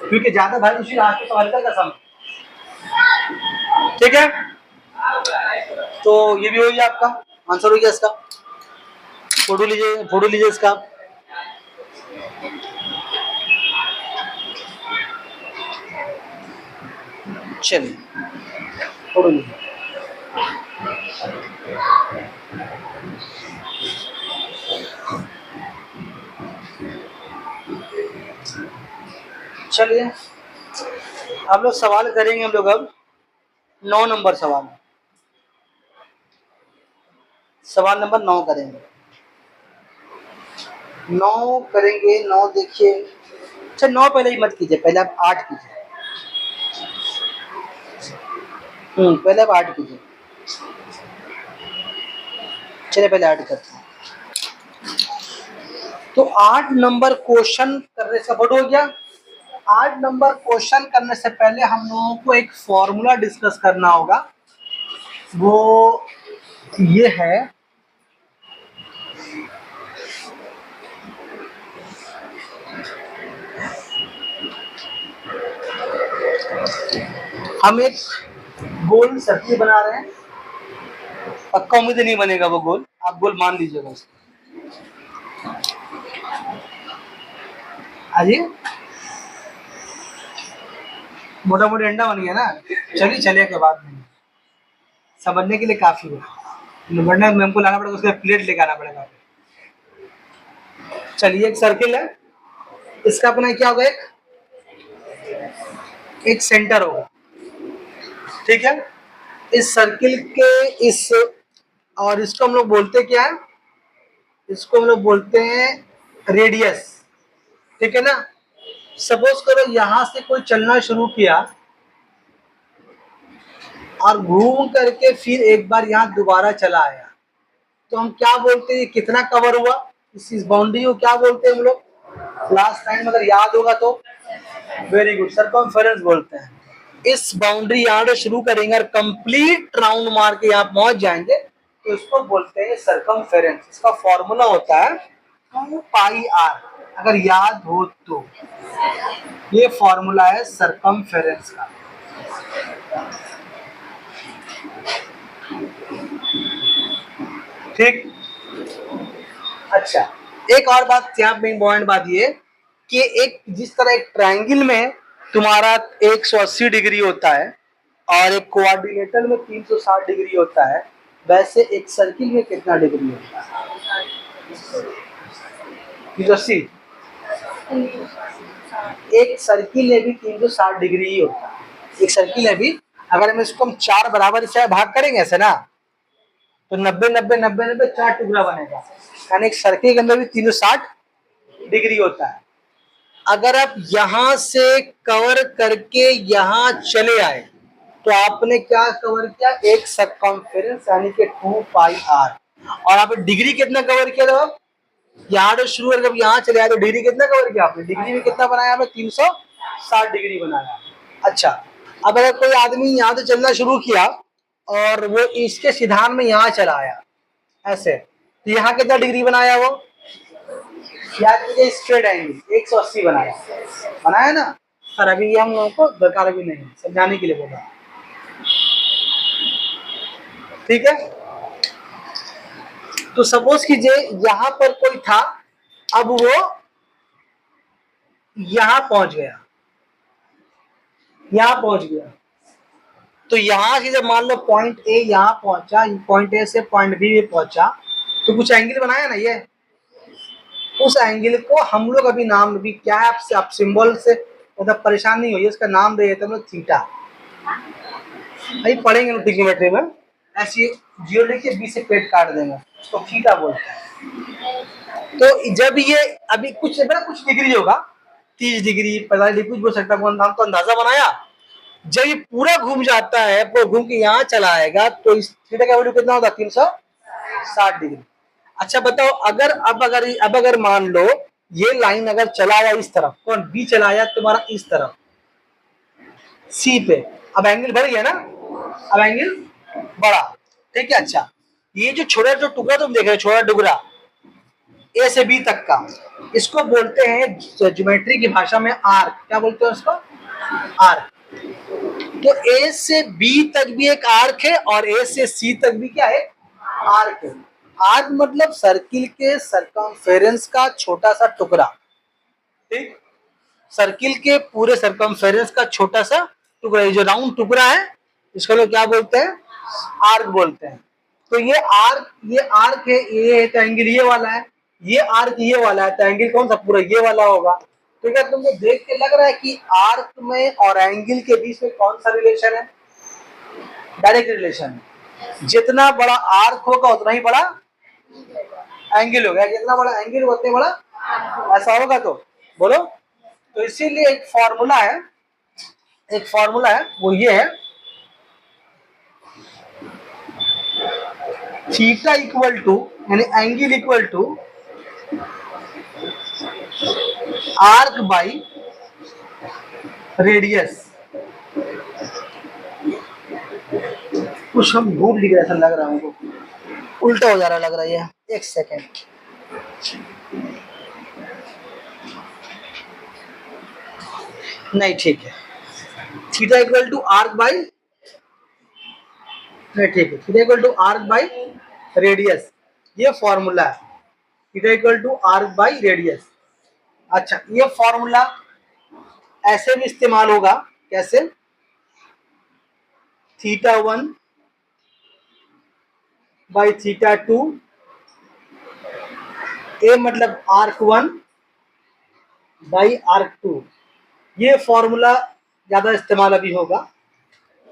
क्योंकि ज्यादा भारी उसी हाथ तो हल्का का सम। ठीक है, तो ये भी हो गया आपका आंसर हो गया इसका। फोटो लीजिए, फोटो लीजिए इसका। चलिए फोटो लीजिए। चलिए हम लोग सवाल करेंगे। हम लोग अब 9 नंबर सवाल, सवाल नंबर 9 करेंगे। 9 करेंगे। 9 देखिए, अच्छा 9 पहले ही मत कीजिए, पहले आप 8 कीजिए। पहले आप 8 कीजिए। चलिए पहले 8 करते हैं। तो 8 नंबर क्वेश्चन करने से फोटो हो गया। 8 नंबर क्वेश्चन करने से पहले हम लोगों को एक फॉर्मूला डिस्कस करना होगा। वो ये है, हम एक गोल सर्किल बना रहे हैं। पक्का उम्मीद नहीं बनेगा वो गोल, आप गोल मान लीजिएगा उसको। अजी मोटा मोटा अंडा बन गया ना। चलिए चलिए कोई बात नहीं, समझने के लिए काफी है। वरना मैम को लाना पड़ेगा, उसका प्लेट लेकर आना पड़ेगा। चलिए एक सर्किल है, इसका अपना क्या होगा? एक सेंटर होगा। ठीक है, इस सर्किल के इस, और इसको हम लोग बोलते क्या है? इसको हम लोग बोलते हैं रेडियस। ठीक है ना। सपोज करो यहां से कोई चलना शुरू किया और घूम करके फिर एक बार यहाँ दोबारा चला आया, तो हम क्या बोलते हैं? कितना कवर हुआ? इस बाउंड्री को क्या बोलते हैं हम लोग? लास्ट टाइम अगर याद होगा तो वेरी गुड, सरकमफेरेंस बोलते हैं। इस बाउंड्री यहां से शुरू करेंगे और कंप्लीट राउंड मार के यहां पहुंच जाएंगे तो इसको बोलते हैं सर्कमफेरेंस। इसका फॉर्मूला होता है 2πr, अगर याद हो तो ये फॉर्मूला है सर्कमफेरेंस का। ठीक। अच्छा, एक और बात यहाँ पे इम्पोर्टेंट बात ये कि एक जिस तरह एक ट्रायंगल में तुम्हारा 180 डिग्री होता है और एक कोऑर्डिनेटर में 360 डिग्री होता है, वैसे एक सर्किल में कितना डिग्री होता है? 380। एक सर्किल में भी 360 डिग्री ही होता है। एक सर्किल में भी अगर हम इसको 4 बराबर हिस्से में भाग करेंगे ऐसे ना, तो 90 90 90 90 4 टुकड़ा बनेगा, यानी एक सर्किल के अंदर भी 360 डिग्री होता है। अगर आप यहां से कवर करके यहां चले आए तो आपने क्या कवर किया? एक सर्कमफेरेंस यानी कि 2πr। और आप डिग्री कितना कवर किया? आप यहाँ से शुरू करके यहाँ चले आए तो डिग्री कितना कवर किया आपने? डिग्री में कितना बनाया आपने? 360 डिग्री बनाया। अच्छा, अब अगर कोई आदमी यहाँ से चलना शुरू किया और वो इसके सिद्धांत में यहाँ चला आया ऐसे, तो यहाँ कितना डिग्री बनाया? वो याद कीजिए स्ट्रेट एंगल 180 बनाया ना सर। अभी हम लोगों को दरकार भी नहीं, समझाने के लिए बोला, ठीक है। तो सपोज कीजिए यहां पर कोई था, अब वो यहां पहुंच गया, तो यहां से जब मान लो पॉइंट ए यहां पहुंचा, पॉइंट ए से पॉइंट बी में पहुंचा, तो कुछ एंगल बनाया ना ये, उस एंगल को हम लोग अभी नाम भी क्या है, आपसे आप सिंबल से मतलब परेशान नहीं होइए, इसका नाम दे देते हैं थीटा। अभी पढ़ेंगे ट्रिग्नोमेट्री में, ऐसी जीरो लेके बी से पेट काट देंगे, उसको थीटा बोलते हैं। तो जब ये अभी कुछ बड़ा कुछ डिग्री होगा, 30 डिग्री 45 डिग्री कुछ बोल सकता है, नाम तो अंदाजा बनाया। जब ये पूरा घूम जाता है, पूरा घूम के यहाँ चला आएगा, तो इस थीटा का वैल्यू कितना होता है? 360 डिग्री। अच्छा बताओ, अब अगर मान लो ये लाइन अगर चला आया इस तरफ, कौन? बी चला आया तुम्हारा इस तरफ सी पे, अब एंगल बढ़ गया ना, अब एंगल बढ़ा, ठीक है। अच्छा, ये जो छोटा जो टुकड़ा तुम देख रहे हो, छोटा टुकड़ा ए से बी तक का, इसको बोलते हैं ज्योमेट्री की भाषा में आर्क। क्या बोलते हैं उसको? आर्क। तो ए से बी तक भी एक आर्क है और ए से सी तक भी क्या है? आर्क है। आर्क मतलब सर्किल के सर्कमफेरेंस का छोटा सा टुकड़ा, ठीक। सर्किल के पूरे सर्कमफेरेंस का छोटा सा टुकड़ा, ये जो राउंड टुकड़ा है इसको लोग क्या बोलते हैं? आर्क बोलते हैं। तो ये आर्क है, ये तो एंगल ये वाला है, ये आर्क ये वाला है, तो एंगल कौन सा? पूरा ये वाला होगा। तो क्या तुमको देख के लग रहा है कि आर्क में और एंगल के बीच में कौन सा रिलेशन है? डायरेक्ट रिलेशन है। जितना बड़ा आर्क होगा उतना ही बड़ा एंगल होगा, जितना बड़ा एंगल होगा उतना बड़ा ऐसा होगा। तो बोलो, तो इसीलिए एक फॉर्मूला है, वो ये है, थीटा इक्वल टू यानी angle equal to arc by radius. कुछ हम भूल लिख रहे, ऐसा लग रहा है हमको, उल्टा हो जा रहा लग रहा है। एक सेकेंड, नहीं ठीक है, theta equal to arc by, नहीं ठीक है, theta equal to arc by radius, ये फॉर्मूला है, theta equal to arc by radius. अच्छा, ये फॉर्मूला ऐसे भी इस्तेमाल होगा, कैसे? थीटा 1 बाई थीटा 2, ए मतलब आर्क 1 बाई आर्क 2, ये फॉर्मूला ज्यादा इस्तेमाल अभी होगा।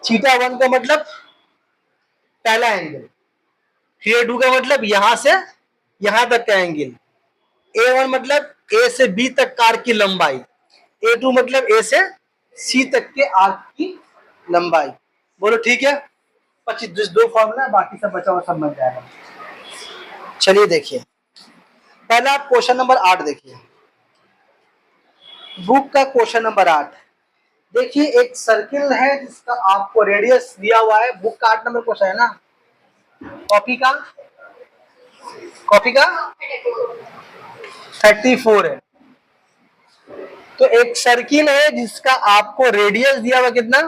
थीटा 1 का मतलब पहला एंगल, थीटा 2 का मतलब यहां से यहां तक का एंगल, A1 मतलब ए से बी तक का आर्क की लंबाई, A2 मतलब ए से सी तक के आर्क की लंबाई। बोलो ठीक है। 25 दो फॉर्मूला, बाकी सब बचा हुआ सब बन जाएगा। चलिए देखिए, पहला क्वेश्चन नंबर 8 देखिए, बुक का क्वेश्चन नंबर 8। देखिए एक सर्किल है जिसका आपको रेडियस दिया हुआ है, बुक का 8 नंबर क्वेश्चन है ना, कॉपी का 34 है। तो एक सर्किल है जिसका आपको रेडियस दिया हुआ कितना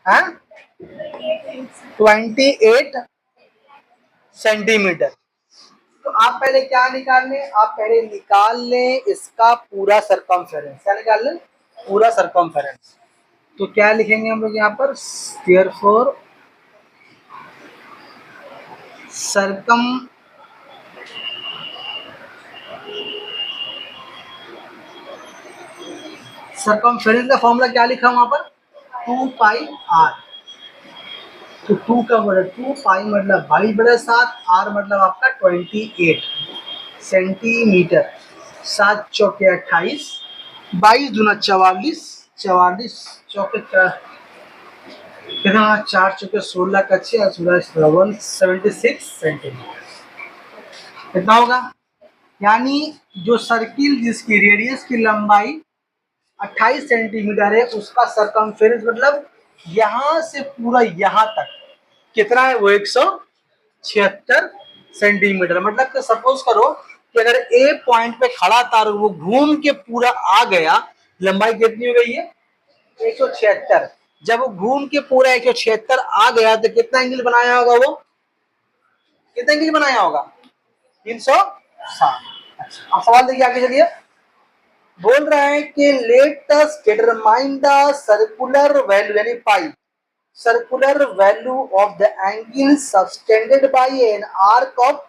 है, 28 सेंटीमीटर। तो आप पहले क्या निकाल लें, आप पहले निकाल लें इसका पूरा सरकमफेरेंस। क्या निकाल लें, पूरा सरकमफेरेंस। तो क्या लिखेंगे हम लोग यहाँ पर, देयरफॉर सरकमफेरेंस का फॉर्मूला क्या लिखा वहां पर, 2πr। तो 2 का मतलब 2, पाई मतलब 22/7, r मतलब आपका 28 सेंटीमीटर। 7 चौके 28, 22 दूना 44, 44 चौके 4 कितना, 4 चौके 16 का 6, 176 सेंटीमीटर कितना होगा। यानी जो सर्किल जिसकी रेडियस की लंबाई 28 सेंटीमीटर है उसका सरकमफेरेंस मतलब यहां से पूरा यहां तक कितना है, वो 176 सेंटीमीटर। मतलब कि सपोज करो कि अगर ए पॉइंट पे खड़ा था और वो घूम के पूरा आ गया, लंबाई कितनी हो गई है, 176। जब वो घूम के पूरा 176 आ गया तो कितना एंगल बनाया होगा, वो कितना एंगल बनाया होगा, 360। अच्छा अब सवाल देखिए आगे चलिए। बोल रहा है कि late us determine the circular value यानी पाई, circular value of the angle subtended by an arc of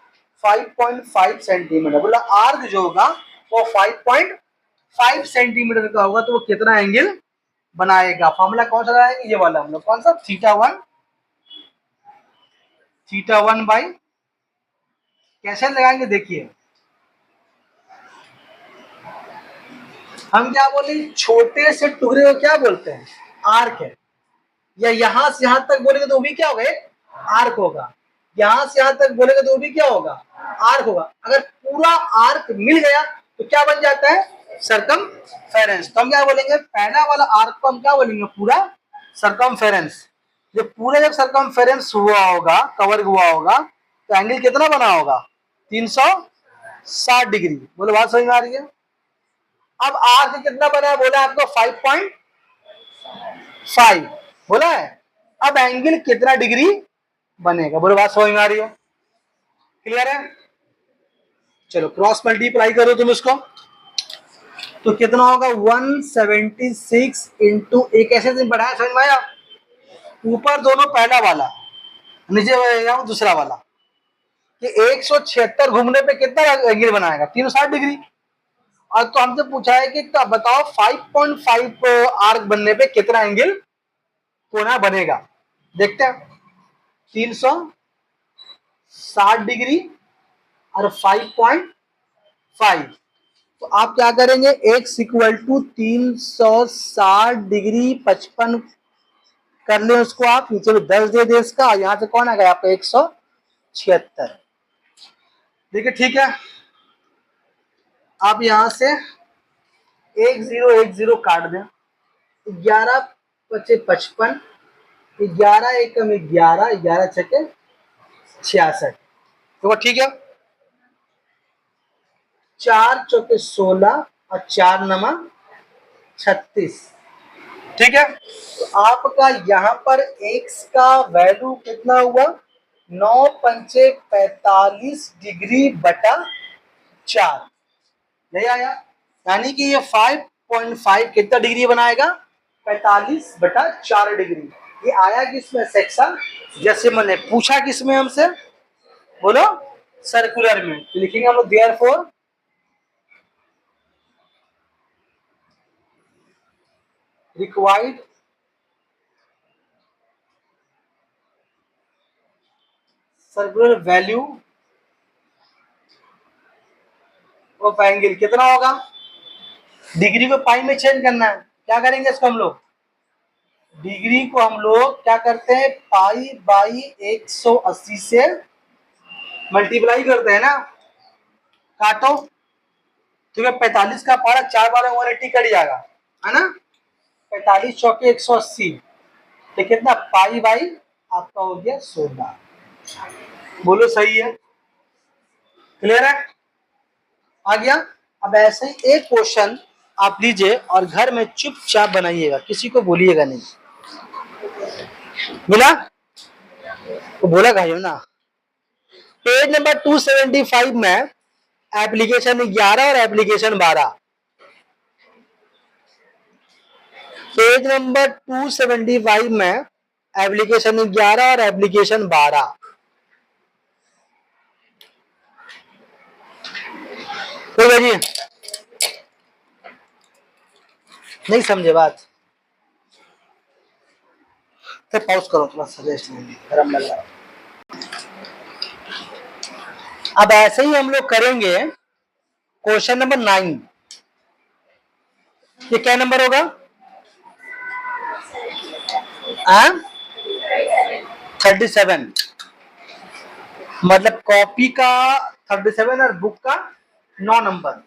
5.5 centimetre. बोला आर्क जो होगा वो 5.5 सेंटीमीटर का होगा, तो वो कितना एंगल बनाएगा। फॉर्मूला कौन सा लगाएंगे, ये वाला हम लोग, कौन सा, थीटा वन बाई, कैसे लगाएंगे देखिए। हम क्या बोले, छोटे से टुकड़े को क्या बोलते हैं, आर्क है। या यहां से यहां तक बोलेंगे तो वो भी क्या होगा, आर्क होगा। यहां से यहां तक बोलेंगे तो वो भी क्या होगा, आर्क होगा। अगर पूरा आर्क मिल गया तो क्या बन जाता है, सरकमफेरेंस। तो हम क्या बोलेंगे, पहला वाला आर्क को हम क्या बोलेंगे, पूरा सरकमफेरेंस। जब पूरा जब सरकमफेरेंस हुआ होगा, कवर हुआ होगा, तो एंगल कितना बना होगा, 360 डिग्री। बोलो बात समझ में आ रही है। अब आर्क कितना बना है, बोला आपको 5.5 बोला है। अब एंगल कितना डिग्री बनेगा, बोलो बात समझ में आ रही है, क्लियर है। चलो क्रॉस मल्टीप्लाई करो तुम इसको, तो कितना होगा, 176 इंटू, एक ऐसे दिन बढ़ाया, समझ में आया। ऊपर दोनों पहला वाला, नीचे दूसरा वाला, कि 176 घूमने पे कितना एंगल बनाएगा, 360 डिग्री। और तो हमसे पूछा है कि बताओ 5.5 आर्क बनने पे कितना एंगल कोना बनेगा। देखते हैं, 360 डिग्री और 5.5, तो आप क्या करेंगे, x इक्वल टू 360 डिग्री 55 कर ले उसको, आप नीचे में 10 दे दे इसका, यहां से कौन आ गया आपका 176। देखिए ठीक है, आप यहां से 1010 काट दें, 11 पचे 55, 11 एकम 11, 11 छके 66, तो ठीक है। 4 चौके 16 और 4 नमा 36, ठीक है। तो आपका यहाँ पर x का वैल्यू कितना हुआ, 9 पंचे 45 डिग्री बटा 4, नहीं आया। यानी कि ये 5.5 कितना डिग्री बनाएगा, 45 बटा 4 डिग्री। ये आया किसमें, सेक्शन, जैसे मैंने पूछा किसमें हमसे, बोलो सर्कुलर में। तो लिखेंगे हम लोग therefore required circular value of angle कितना होगा, डिग्री को पाई में चेंज करना है। क्या करेंगे इसको हम लोग, डिग्री को हम लोग क्या करते हैं, पाई बाई 180 से मल्टीप्लाई करते हैं ना, काटो, तो 45 का पारा 4 बार 180 कट जाएगा, है ना। 45 चौके 180, तो कितना पाई बाई आपका हो गया 16। बोलो सही है, क्लियर है, आ गया। अब ऐसे ही एक क्वेश्चन आप लीजिए और घर में चुपचाप बनाइएगा, किसी को बोलिएगा नहीं। मिला तो बोला भाइयों ना। पेज नंबर 275 में एप्लीकेशन 11 और एप्लीकेशन 12, पेज नंबर 275 में एप्लीकेशन 11 और एप्लीकेशन 12। कोई जी नहीं समझे बात तो पॉज करो, थोड़ा सजेस्ट गरम लग रहा है। अब ऐसे ही हम लोग करेंगे क्वेश्चन नंबर 9। ये क्या नंबर होगा? 37। मतलब कॉपी का 37 और बुक का 9 नंबर।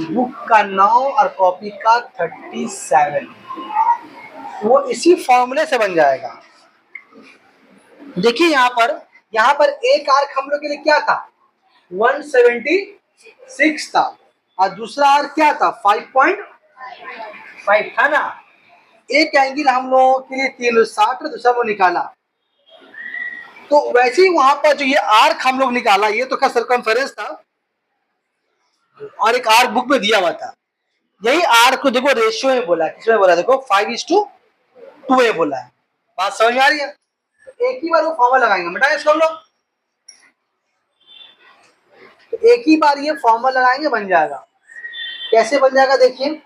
बुक का 9 और कॉपी का 37, वो इसी फॉर्मूले से बन जाएगा। देखिए यहाँ पर एक आर्क हम लोग के लिए क्या था, 176 था, और दूसरा आर्क क्या था, 5.5 था ना। एक एंगल हम लोगों के लिए 360 और दूसरा वो निकाला। तो वैसे ही वहां पर जो ये आर्क हम लोग निकाला, ये तो क्या सर्कमफेरेंस था, और एक आर्क बुक में दिया हुआ था। यही आर्क को देखो रेशियो में बोला, किसमें बोला, देखो 5:2 में बोला है। बात समझ में आ रही है? एक ही बार वो फॉर्मूला लगाएंगे, मिटाएं इसको हम लोग, तो एक ही बार ये फॉर्मूला लगाएंगे, बन जाएगा। कैसे बन जाएगा देखिए,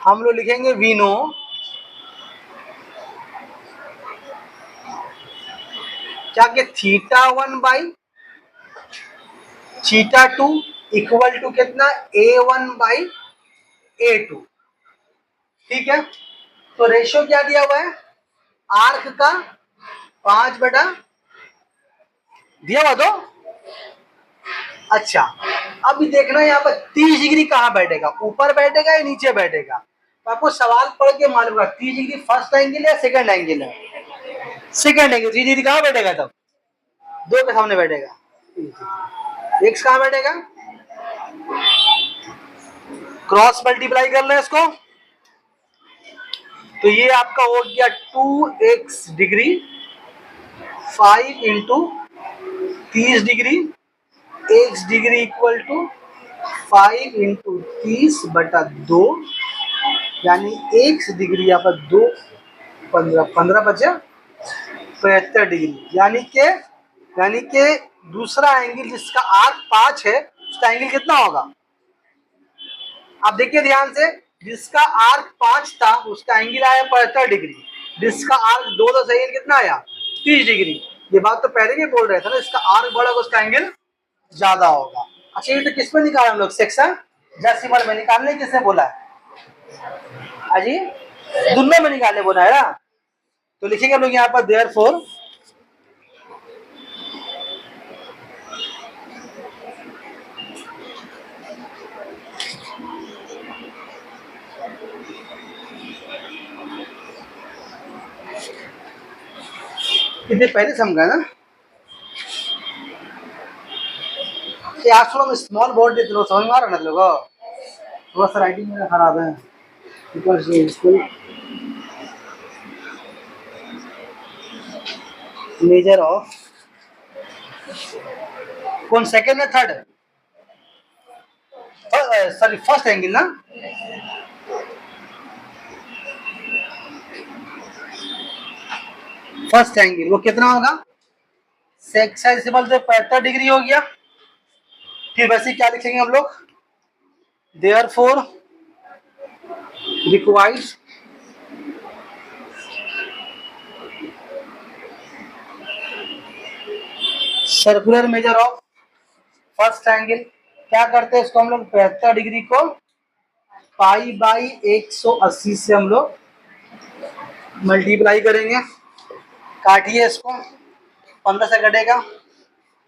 हम लोग लिखेंगे वी नो क्या कि θ1 बाई θ2 इक्वल टू कितना, A1 बाई A2। ठीक है, तो रेशियो क्या दिया हुआ है, आर्क का 5 बटा दिया हुआ तो। अच्छा, अब देखना यहाँ पर 30 डिग्री कहाँ बैठेगा, ऊपर बैठेगा या नीचे बैठेगा। तो आपको सवाल पढ़ के मालूम है 30 डिग्री फर्स्ट एंगल है सेकंड एंगल है, सेकंड एंगल। 30 डिग्री कहाँ बैठेगा, तब 2 के सामने बैठेगा। एक्स कहाँ बैठेगा, क्रॉस मल्टीप्लाई कर लें इसको, तो ये आपका हो गया 2x degree 5 into 30 degree, x degree equal to 5 into 30 बटा 2, यानी x डिग्री यहाँ पर 2 15 बचे 75 डिग्री। यानी के दूसरा एंगल जिसका आर्क 5 है, उसका एंगल कितना होगा। अब देखिए ध्यान से, जिसका आर्क 5 था उसका एंगल आया 75 डिग्री, जिसका आर्क 2 था सही कितना आया 30 डिग्री। ये बात तो पहले भी बोल रहे थे ना, इसका आर्क बड़ा होगा उसका एंगल ज्यादा होगा। अच्छा, ये तो किस में निकाला हम लोग, सेक्शन डेसिमल में निकालने किसने बोला है, अजी दोनों में निकालने बोला है ना। तो लिखेंगे हम लोग यहाँ पर देयरफॉर इतने पहले समझा ना, आज थोड़ा स्मॉल बोर्ड देते लोग समझ में आ रहा है ना लोगों, थोड़ा सा राइटिंग मेरा खराब है बिकॉज स्कूल मेजर ऑफ कौन सेकेंड है थर्ड, सॉरी फर्स्ट एंगल ना, फर्स्ट एंगल वो कितना होगा, सेक्शन से 75 डिग्री हो गया। फिर वैसे क्या लिखेंगे हम लोग, therefore required circular measure of first angle. क्या करते हैं इसको हम लोग 75 डिग्री को पाई बाई 180 से हम लोग मल्टीप्लाई करेंगे। काटिए इसको, 15 से कटेगा,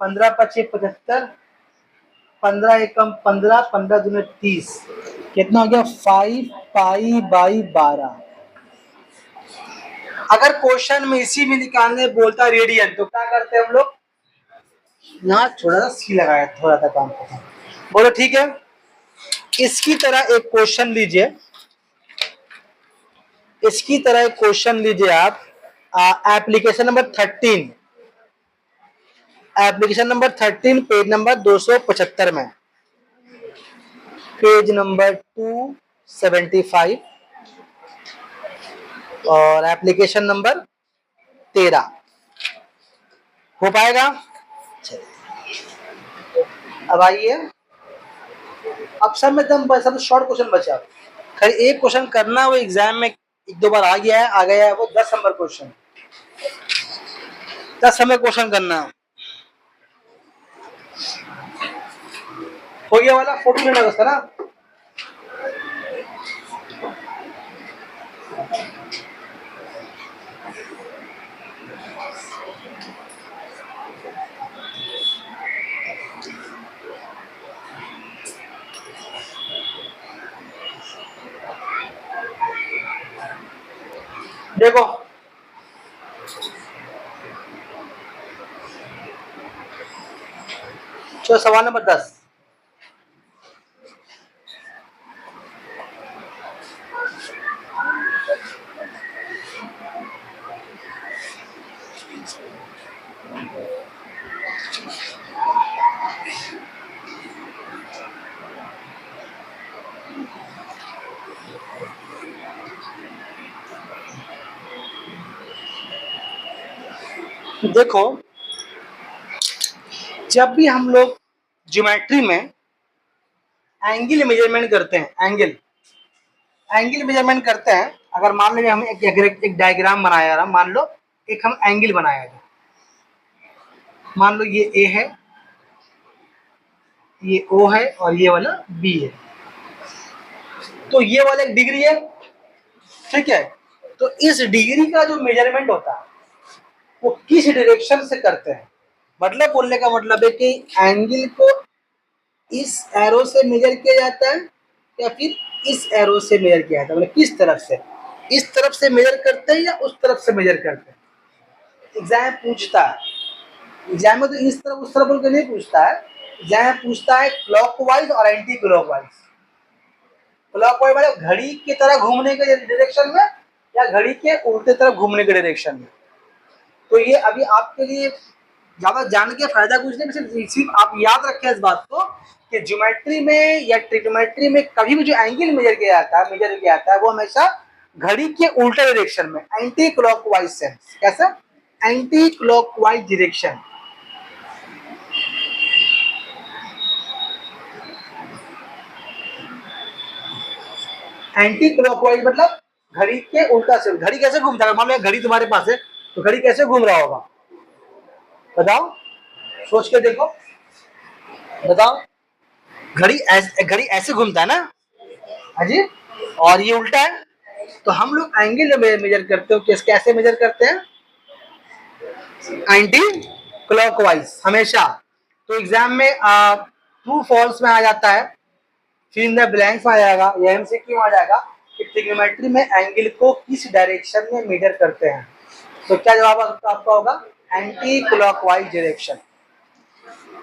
15 × 5 = 75, 15 एकम 15, 15 दूनी 30, कितना हो गया 5 पाई बाई 12। अगर क्वेश्चन में इसी में निकालने बोलता रेडियन तो क्या करते हैं हम लोग, यहाँ थोड़ा सा सी लगाया, थोड़ा सा काम करता। बोलो ठीक है। इसकी तरह एक क्वेश्चन लीजिए, इसकी तरह एक क्वेश्चन लीजिए आप, application number 13, application number 13 page number 275 में, पेज नंबर 275 और एप्लीकेशन नंबर 13। हो पाएगा? अब आइए, अब सब में दम सब शॉर्ट क्वेश्चन बचा, खैर एक क्वेश्चन करना, वो एग्जाम में एक दो बार आ गया है, वो 10 नंबर क्वेश्चन, 10 नंबर क्वेश्चन करना। हो गया वाला 14 अगस्त का ना। देखो चलो सवाल नंबर 10, देखो जब भी हम लोग ज्योमेट्री में एंगल मेजरमेंट करते हैं, एंगल मेजरमेंट करते हैं, अगर मान लीजिए हम एक डायग्राम बनाया रहा, मान लो एक हम एंगल बनाया है, मान लो ये ए है, ये ओ है और ये वाला बी है, तो ये वाला एक डिग्री है, ठीक है। तो इस डिग्री का जो मेजरमेंट होता है वो किस डायरेक्शन से करते हैं, मतलब बोलने का मतलब है कि एंगल को इस एरो से मेजर किया जाता है या फिर इस एरो से मेजर किया जाता है, मतलब किस तरफ से, इस तरफ से मेजर करते हैं या उस तरफ से मेजर करते हैं। एग्जाम पूछता है, एग्जाम में तो इस तरफ उस तरफ बोल के नहीं पूछता है, एग्जाम पूछता है क्लॉकवाइज और एंटी क्लॉकवाइज। क्लॉकवाइज मतलब घड़ी की तरह घूमने के डायरेक्शन में या घड़ी के उल्टे तरफ घूमने के डायरेक्शन में। तो ये अभी आपके लिए ज्यादा जान के फायदा कुछ नहीं, सिर्फ आप याद रखें इस बात को कि ज्योमेट्री में या ट्रिग्नोमेट्री में कभी भी जो एंगल मेजर किया जाता है वो हमेशा घड़ी के उल्टे डायरेक्शन में, एंटी क्लॉकवाइज सेंस। कैसे? Anti clockwise direction. Anti clockwise मतलब घड़ी के उल्टा से। घड़ी कैसे घूमता है? मान लो घड़ी तुम्हारे पास है तो घड़ी कैसे घूम रहा होगा, बताओ, सोच के देखो, बताओ। घड़ी ऐसे घूमता है ना, हाँ जी, और ये उल्टा है। तो हम लोग एंगल मेजर करते हो, कैसे मेजर करते हैं? एंटी क्लॉकवाइज हमेशा। तो एग्जाम में ट्रू फॉल्स में आ जाता है, फिर इन द ब्लैंक्स में आ जाएगा, या एमसीक्यू में आ जाएगा कि ट्रिग्नोमेट्री में एंगल को किस डायरेक्शन में मेजर करते हैं। तो क्या जवाब आपका होगा? Anti clockwise direction.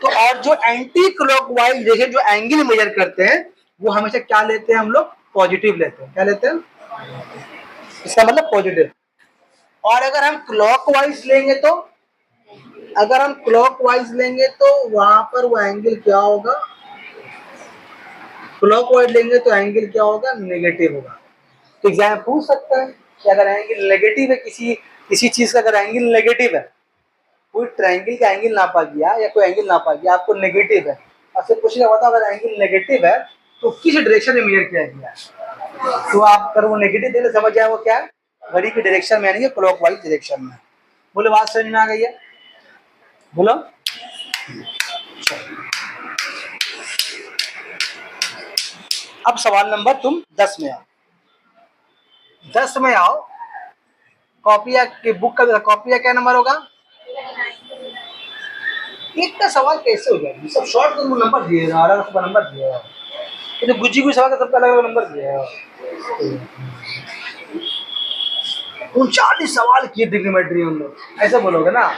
तो और जो एंटी क्लॉकवाइज डायरेक्शन जो एंगल मेजर करते हैं वो हमेशा क्या लेते हैं हम लोग? पॉजिटिव लेते हैं। क्या लेते हैं? इसका मतलब पॉजिटिव। और अगर हम क्लॉकवाइज लेंगे तो, अगर हम क्लॉकवाइज लेंगे तो वहां पर वो एंगल क्या होगा? क्लॉकवाइज लेंगे तो एंगल क्या होगा? नेगेटिव होगा। तो एग्जाम पूछ सकता है कि अगर एंगल नेगेटिव है, किसी चीज का अगर एंगल नेगेटिव है, कोई ट्रायंगल का एंगल नापा गया या कोई एंगल नापा गया, आपको नेगेटिव है, और फिर पूछना होता अगर एंगल नेगेटिव है तो किस डायरेक्शन में मेजर किया गया है। तो आप अगर वो नेगेटिव देने समझ जाए वो क्या है? घड़ी की डायरेक्शन में, यानी कि क्लॉकवाइज डायरेक्शन में। बोले बात समझ में आ गई है? बोलो। अब सवाल नंबर तुम 10 में आओ, 10 में आओ। कॉपिया की बुक का कॉपिया क्या नंबर होगा? एक का सवाल कैसे हो गया? ये सब शॉर्ट को नंबर दिए हैं, अलग अलग नंबर दिए हैं। ये तो गुज्जी गुज्जी सवाल का सबका अलग अलग नंबर दिया है। 39 सवाल किए ट्रिग्नोमेट्री हम लोग, ऐसे बोलोगे ना।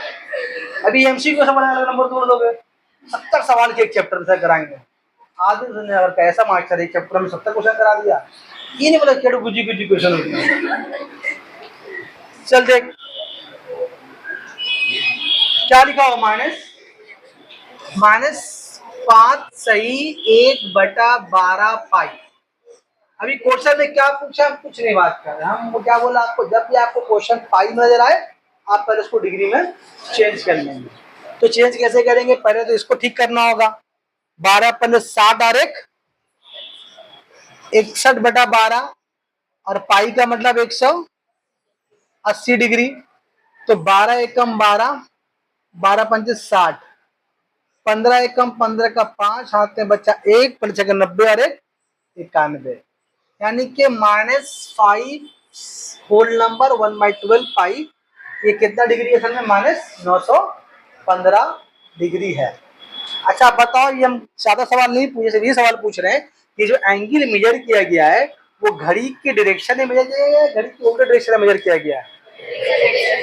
अभी एमसीक्यू सवाल अलग नंबर तो बोलोगे, 70 सवाल के एक चैप्टर से कराएंगे। आदमी सुनने अगर कैसा मास्टर एक चैप्टर में 70 क्वेश्चन करा दिया, ये नहीं बोला केड़ू गुज्जी गुज्जी क्वेश्चन होती है। चल देख क्या लिखा हो, माइनस 5 सही 1/12 पाई। अभी क्वेश्चन में क्या पूछा, हम कुछ नहीं बात कर रहे हैं। हम क्या बोला आपको, जब भी आपको क्वेश्चन पाई में नजर आए आप पहले उसको डिग्री में चेंज कर लेंगे। तो चेंज कैसे करेंगे, पहले तो इसको ठीक करना होगा। 12×5 और 61/12 और पाई का मतलब 180 डिग्री। तो 12 एकम 12, 12×5 = 60, 15 एकम 15 का 5, हाथ में बच्चा 1, 5 का 90 और 1 91, यानी कि -5 होल नंबर 1/12 पाई। ये कितना डिग्री है सर में, -915 डिग्री है। अच्छा बताओ, ये हम ज्यादा सवाल नहीं पूछे, सिर्फ ये सवाल पूछ रहे हैं कि जो एंगल मेजर किया गया है वो घड़ी के डायरेक्शन में मेजर किया गया है, घड़ी के उल्टे डायरेक्शन में मेजर किया गया है,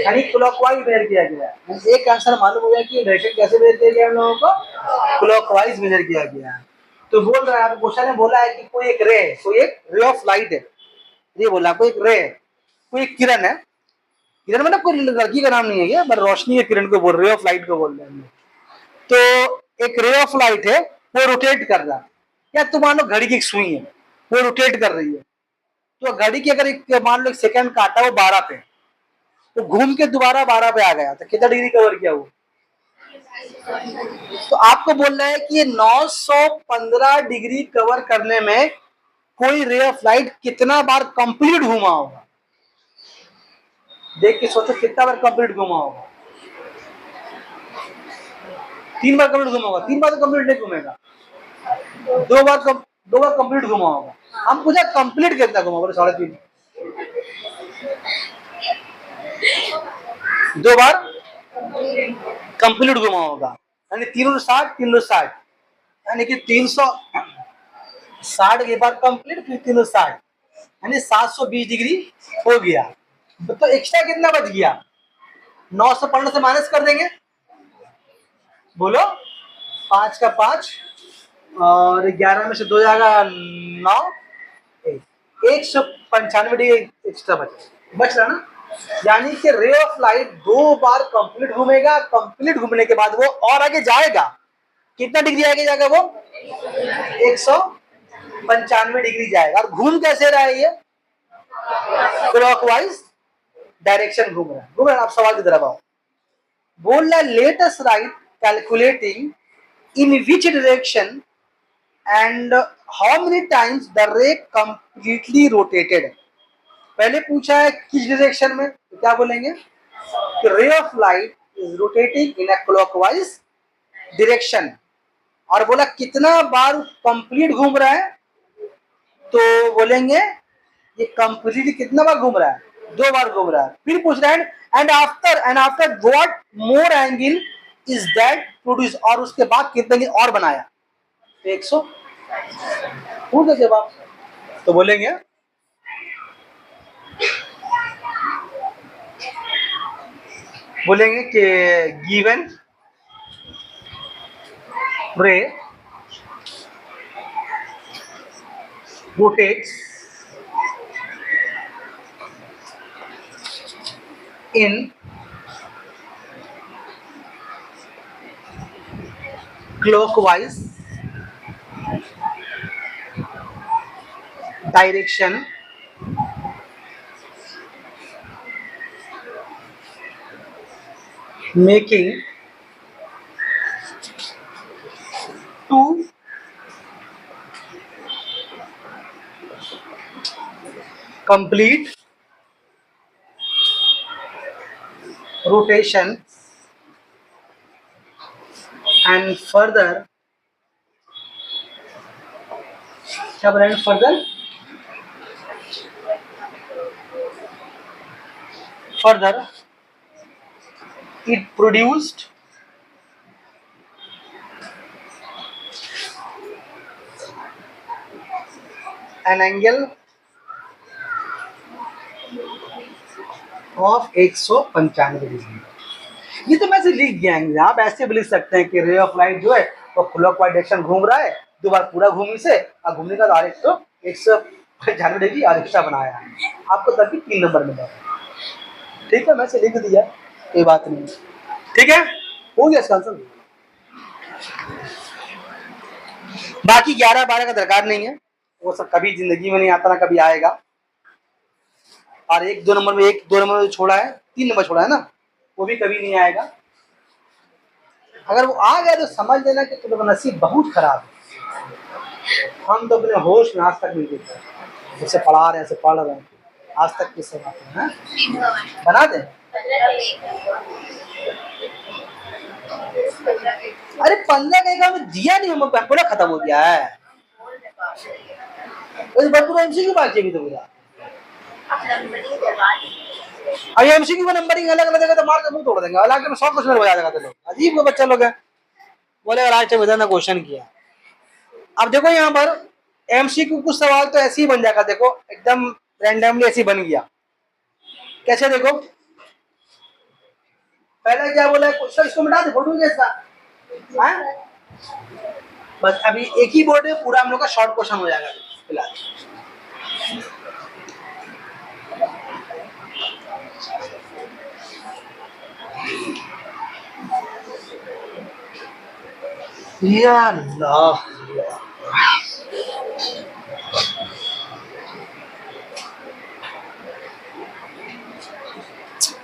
यानी क्लॉकवाइज मेजर किया गया है। एक आंसर मालूम हो गया कि डायरेक्शन कैसे मेजर किया गया हम लोगों को, क्लॉकवाइज मेजर किया गया है। तो बोल रहा है, आपको क्वेश्चन में बोला है कि कोई एक रे ऑफ लाइट है। ये बोला कोई एक रे है, कोई एक किरण है। किरण मतलब कोई लड़की का नाम नहीं है ये, पर रोशनी के किरण को बोल, रे ऑफ लाइट को बोल रहे हैं। तो एक रे ऑफ लाइट है, वो रोटेट कर रहा है, या तो मान लो घड़ी की एक सुई है, वो रोटेट कर रही है। तो घड़ी की अगर एक मान लो एक सेकंड काटा वो 12 पे, तो घूम के दोबारा 12 पे आ गया, तो कितना डिग्री कवर किया वो? तो आपको बोल रहा है कि ये 915 डिग्री कवर करने में कोई रे ऑफ लाइट कितना बार कंप्लीट घुमा होगा। देख के सोचो कितना बार कंप्लीट घुमा होगा। 3 बार कंप्लीट घुमा होगा, 3 बार तो कंप्लीट नहीं घूमेगा। 2 बार कंप्लीट घुमा होगा। हम पूछा कंप्लीट कितना घुमा, बोले 3.5। 2 बार कंप्लीट घुमा होगा, यानी 360 360, यानी कि 360 के बार कंप्लीट, फिर 360, यानी 720 डिग्री हो गया। तो एक्स्ट्रा कितना बच गया? 915 से माइनस कर देंगे, बोलो 5 का 5 और 11 में से 2 जाएगा 9, 195 डिग्री एक्स्ट्रा बच रहा ना। यानी कि रे ऑफ लाइट 2 बार कंप्लीट घूमेगा, कंप्लीट घूमने के बाद वो और आगे जाएगा। कितना डिग्री आगे जाएगा वो? 195 डिग्री जाएगा। और घूम कैसे रहा है ये? क्लॉकवाइज डायरेक्शन घूम रहा है। आप सवाल की तरफ आओ। बोल रहा late us right calculating in which direction and how many times the रे कंप्लीटली रोटेटेड। पहले पूछा है किस डायरेक्शन में, तो क्या बोलेंगे कि रे of light is rotating in a clockwise direction. और बोला कितना बार कंप्लीट घूम रहा है, तो बोलेंगे ये कंप्लीट कितना बार घूम रहा है, 2 बार घूम रहा है। फिर पूछ रहा है and after what more angle is that produce, और उसके बाद कितने एंगल और बनाया, 100 पूछ दो जवाब। तो बोलेंगे कि गिवन रे rotates in clockwise direction making two complete rotation and further क्या बोला है further it produced an angle of 195 degree. ये तो मैं से लिख दिया है, आप ऐसे भी लिख सकते हैं कि रे ऑफ लाइट जो है वो क्लॉकवाइज डायरेक्शन घूम रहा है, दो बार पूरा घूमी से और घूमने का और 195 डिग्री और एक्स्ट्रा बनाया है, आपको तभी 3 नंबर मिलेगा। ठीक है, मैं से लिख दिया, कोई बात नहीं। ठीक है, हो गया इसका आंसर। बाकी 11-12 का दरकार नहीं है, वो सब कभी जिंदगी में नहीं आता, ना कभी आएगा। और 1-2 नंबर में 1-2 नंबर में छोड़ा है, 3 नंबर छोड़ा है ना, वो भी कभी नहीं आएगा। अगर वो आ गया तो समझ लेना कि तुम्हारा नसीब बहुत खराब है। हम तो अपने होश में आज तक नहीं देते, जैसे पढ़ा रहे हैं, ऐसे पढ़ रहे हैं, आज तक किससे बात है बना दे। अरे 15 का एग्जाम में दिया नहीं, हम पूरा खत्म हो गया है, पूरा एमसीक्यू बाकी अभी तो पूरा। अभी एमसीक्यू का नंबरिंग अलग अलग जगह तो मार के मुंह तोड़ देंगे, हालांकि 100 क्वेश्चन बजा देगा। तो लोग अजीब को बच्चा लोग है, बोले आज से विधान क्वेश्चन किया। अब देखो यहाँ पर एमसीक्यू कुछ सवाल तो ऐसे ही बन जाएगा, देखो एकदम रैंडमली ऐसे ही बन गया। कैसे देखो, पहले क्या बोला क्वेश्चन, इसको मिटा दे, फोटो कैसा है। बस अभी एक ही बोर्ड है, पूरा हम लोग का शॉर्ट क्वेश्चन हो जाएगा फिलहाल। या अल्लाह,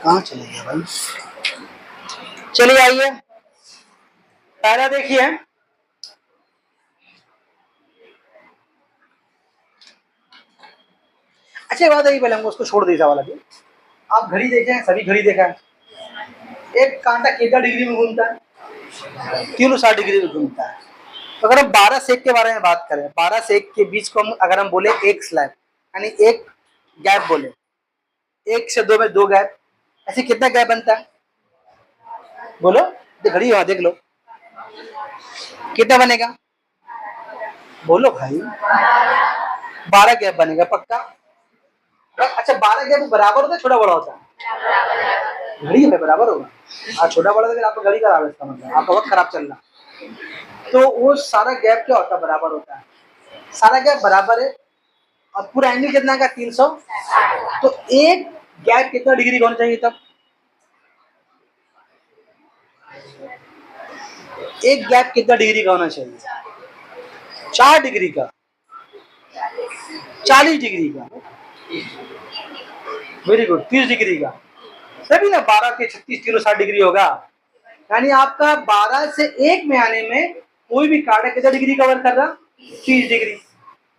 कहाँ चले गया भाई। चलिए आइए, पहला देखिए, अच्छी बात है, पहले हमको उसको छोड़ दीजिए वाला भी। आप घड़ी देखे हैं, सभी घड़ी देखा है, एक कांटा कितना डिग्री में घूमता है, 360 डिग्री में घूमता है। तो अगर हम 12 सेक के बारे में बात करें, 12 सेक के बीच को हम अगर हम बोले एक स्लैब, यानी एक गैप बोले, 1 से 2 में 2 गैप, ऐसे कितना गैप बनता है बोलो, घड़ी वहां देख लो कितना बनेगा, बोलो भाई। 12 गैप बनेगा पक्का। अच्छा 12 गैप बराबर होता है छोटा बड़ा होता है, घड़ी में बराबर होगा, और छोटा बड़ा होता है आपका घड़ी खराब है, इसका मतलब आपका वक्त खराब चल रहा। तो वो सारा गैप क्या होता है, बराबर होता है, सारा गैप बराबर है। और पूरा एंगल कितना का 300, तो एक गैप कितना डिग्री का होना चाहिए तब, एक गैप कितना डिग्री का होना चाहिए, 4 डिग्री का, 40 डिग्री का, वेरी गुड, 30 डिग्री का, सभी ना 12 के 36 360 डिग्री होगा। यानी आपका 12 से 1 में आने में कोई भी कांटा कितना डिग्री कवर कर रहा, 30 डिग्री,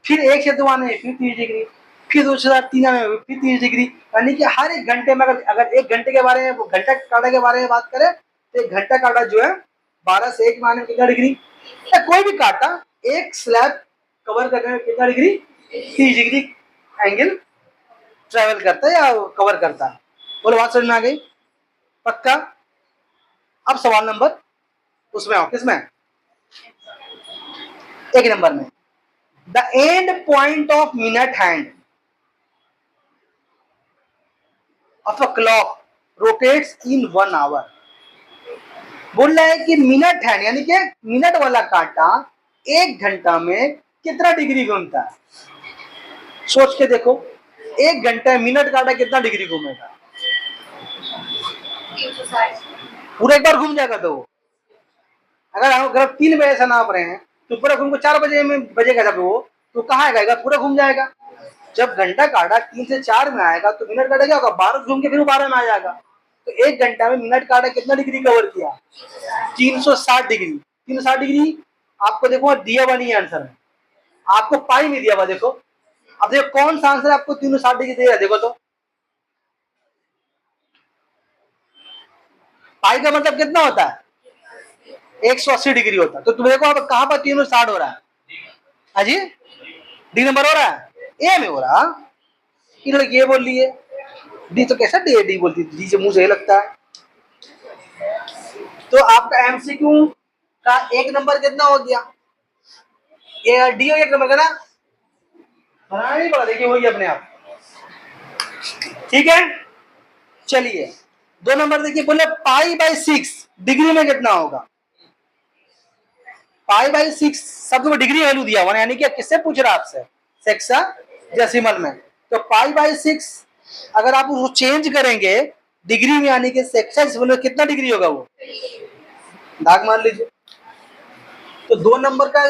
फिर 1 से 2 आने में फिर 30 डिग्री, फिर 2 से 3 आने में फिर 30 डिग्री। यानी कि हर एक घंटे में अगर 1 घंटे के बारे में, घंटा कांटा के बारे में बात करें तो 1 घंटा कांटा जो है 12 से 1 में आने में कितना डिग्री, या कोई भी कांटा एक स्लैब कवर करने में कितना डिग्री, 30 डिग्री एंगल ट्रेवल करता है या कवर करता है। बोलो बात समझ में आ गई पक्का। अब सवाल नंबर उसमें आओ, किसमें, 1 नंबर में, the end point of minute hand of a clock rotates in 1 hour. बोल रहा है कि मिनट हैंड यानी कि मिनट वाला कांटा 1 घंटा में कितना डिग्री घूमता है, सोच के देखो, 1 घंटा मिनट कांटा कितना डिग्री घूमेगा, पूरा एक बार घूम जाएगा। तो अगर 3 बजे से नाप रहे हैं तो पूरा घूम को 4 बजे में बजेगा जब वो, तो कहाँ आएगा, पूरा घूम जाएगा। जब घंटा काटा 3 से 4 में आएगा तो मिनट काटा क्या होगा, 12 घूम के फिर 12 में आ जाएगा। तो 1 घंटा में मिनट काटा कितना डिग्री कवर किया, 360 डिग्री। 360 डिग्री आपको देखो दिया हुआ नहीं है आंसर में, आपको पाई में दिया हुआ। देखो अब देखो कौन सा आंसर आपको 360 डिग्री दे रहा है, देखो तो पाई का मतलब कितना होता है, 180 डिग्री होता है। तो तुम देखो अब कहां पर 360 हो रहा है, हाजी डी नंबर हो रहा है, ए में हो रहा। लड़की ये बोल रही है डी, तो कैसा डी डी बोलती है, डी से मुंह से लगता है। तो आपका एमसीक्यू का 1 नंबर कितना हो गया, ये डी हो 1 नंबर का ना, बनाना नहीं पड़ा, देखिए वही अपने आप। ठीक है, चलिए 2 नंबर देखिए, बोले π/6 डिग्री में कितना होगा। π/6 सब तो डिग्री वैल्यू दिया हुआ, यानी कि किससे पूछ रहा आपसे, सेक्साडेसिमल में। तो π/6 अगर आप उसको चेंज करेंगे डिग्री में, यानी कि सेक्साडेसिमल में कितना डिग्री होगा वो, दाग मान लीजिए। तो 2 नंबर का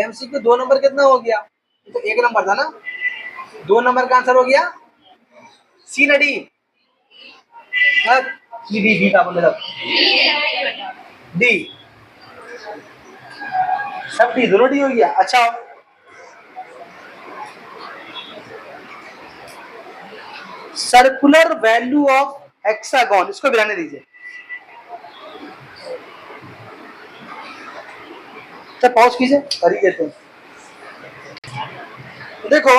एमसीक्यू 2 नंबर कितना हो गया, तो 1 नंबर था ना, 2 नंबर का आंसर हो गया सी ना डी, डी का मतलब डी, सब डी, दोनों डी हो गया। अच्छा, सर्कुलर वैल्यू ऑफ हेक्सागन, इसको गिराने दीजिए। तो पॉज कीजिए, कर ही देते हैं। देखो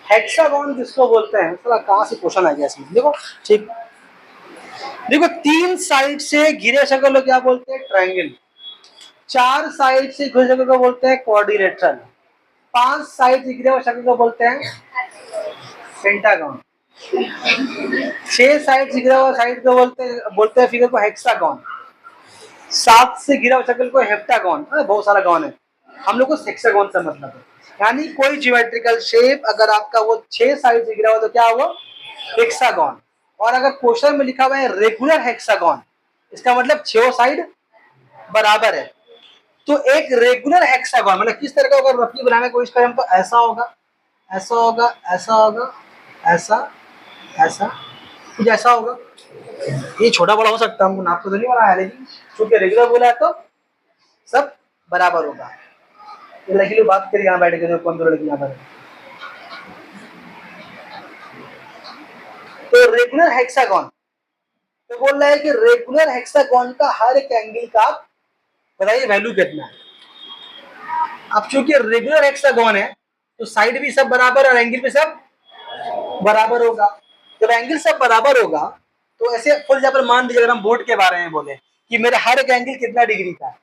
हेक्सागन जिसको बोलते हैं, साला कहां से क्वेश्चन आ गया इसमें, देखो ठीक, देखो 3 साइड से घिरे शक्ल को क्या बोलते हैं, ट्रायंगल। 4 साइड से घिरे शक्ल को बोलते हैं क्वाड्रिलेटरल। 5 साइड से घिरे हुए शक्ल को बोलते हैं पेंटागन। 6 साइड से घिरा हुआ साइड को बोलते हैं फिगर को हेक्सागन। 7 से घिरा हुआ शक्ल को हेप्टागन। बहुत सारा गॉन है, हम लोग को सेक्सागन से मतलब है, यानी कोई ज्योमेट्रिकल शेप अगर आपका वो 6 साइड से घिरा हुआ तो क्या हुआ, हेक्सागन। और अगर क्वेश्चन में लिखा हुआ है रेगुलर हेक्सागन, इसका मतलब 6 साइड बराबर है। तो एक रेगुलर हेक्सागन मतलब किस तरह का अगर रफली बनाने की कोशिश करें तो ऐसा होगा, ऐसा होगा, ऐसा होगा, ऐसा, ऐसा कुछ ऐसा होगा। ये छोटा बड़ा हो सकता है, हमको नाप तो नहीं बनाया, लेकिन चूंकि रेगुलर बोला है तो सब बराबर होगा। ये लड़की लोग बात करिए यहाँ बैठ के, कौन दो लड़की यहाँ पर। तो रेगुलर हेक्सागन तो बोल रहा है कि रेगुलर हेक्सागन का हर एक एंगल का बताइए वैल्यू कितना है। अब चूंकि रेगुलर हेक्सागन है तो साइड भी सब बराबर और एंगल भी सब बराबर होगा। जब एंगल सब बराबर होगा तो ऐसे फॉर एग्जाम्पल मान लीजिए अगर हम बोर्ड के बारे में बोले कि मेरा हर एक एंगल कितना डिग्री का है,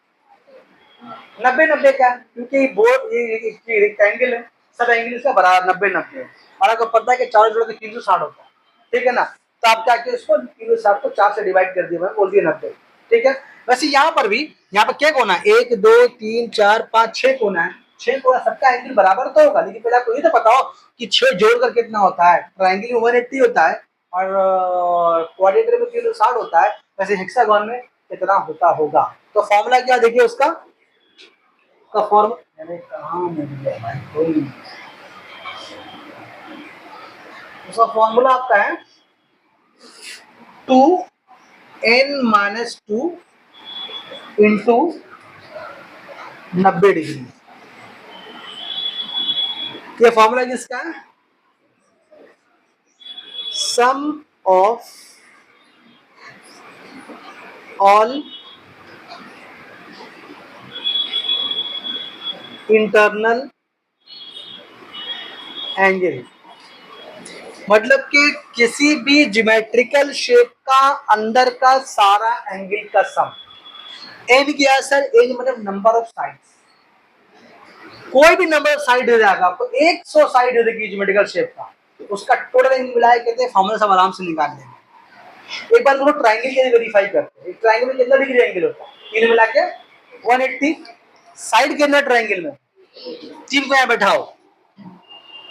90-90 का, क्योंकि बोर्ड ये रेक्टेंगल है, सब एंगल इसका बराबर 90-90 है। और आपको पता है कि 4 जोड़ के 360 होता है, ठीक है ना। तो आप क्या किया, इसको 360 को 4 से डिवाइड कर दिया, बोल दिए 90, ठीक है। वैसे यहाँ पर भी, यहाँ पर क्या कोना है, 1 2 3 4 5 6 कोना है। 6 कोना सबका एंगल बराबर तो होगा, लेकिन पहले आपको ये तो बताओ कि 6 जोड़कर कितना होता है। ट्रायंगल में 180 होता है और क्वाड्रेटर में 360 होता है, वैसे हेक्सागन में कितना होता होगा। तो फॉर्मूला क्या देखिए उसका, का उसका फॉर्मूला आपका है 2n-2 इंटू 90 डिग्री। ये फॉर्मूला किसका है, सम ऑफ ऑल इंटरनल एंगल, मतलब कि किसी भी ज्योमेट्रिकल शेप का अंदर का सारा एंगल का सम। एन क्या सर, एन मतलब नंबर ऑफ साइड्स, कोई भी नंबर ऑफ साइड हो जाएगा आपको, 100 साइड हो जाएगी ज्योमेट्रिकल शेप का, उसका टोटल एंगल मिलाया कहते हैं, फॉर्मूला सब आराम से निकाल लेंगे। एक बार लोग ट्रायंगल के लिए वेरीफाई करते हैं, एक ट्रायंगल में कितना डिग्री एंगल होता है, तीन मिला के 180, साइड कितना ट्रायंगल में, 3 को यहाँ बैठाओ,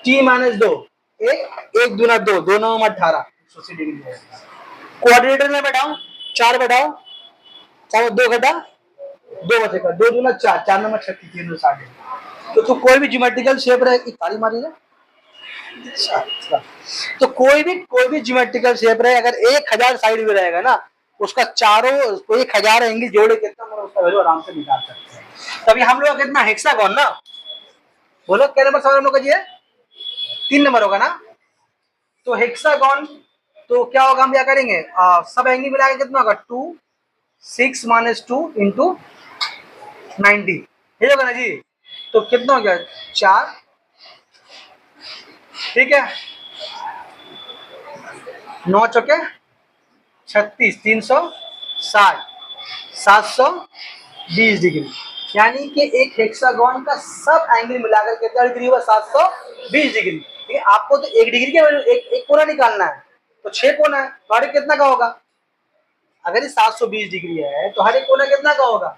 t-2 एक दूना 2, 2 9 18, 180 डिग्री है। क्वाड्रेटर में बैठाओ, 4 बैठाओ, 4 2 घटा 2 बचेगा, 2 दूना 4, 4 नंबर 36, 3 60। तो कोई भी ज्योमेट्रिकल शेप रहे, ताली मारी है। अच्छा, तो कोई भी ज्योमेट्रिकल शेप रहे, अगर 1000 साइड में रहेगा ना, उसका चारों 1000 एंगल जोड़े कितना मतलब उसका वैल्यू आराम से निकाल सकते हैं। तभी हम लोग कितना हेक्सागन ना, बोलो क्या नंबर सवाल हम लोग का जी है, 3 नंबर होगा ना। तो हेक्सागन तो क्या होगा, हम क्या करेंगे, सब एंगल मिला के कितना होगा, 2 6 - 2 इंटू 90, ये होगा ना जी। तो कितना हो गया, 4, ठीक है, 9 चौके 36, 360, 720 डिग्री, यानी कि एक हेक्सागोन का सब एंगल मिलाकर कितना डिग्री हुआ? 720 डिग्री। ठीक है, आपको तो एक डिग्री का एक कोना निकालना है, तो 6 कोना है, तो हर एक कितना का होगा? अगर ये 720 डिग्री है तो हर एक कोना कितना का होगा?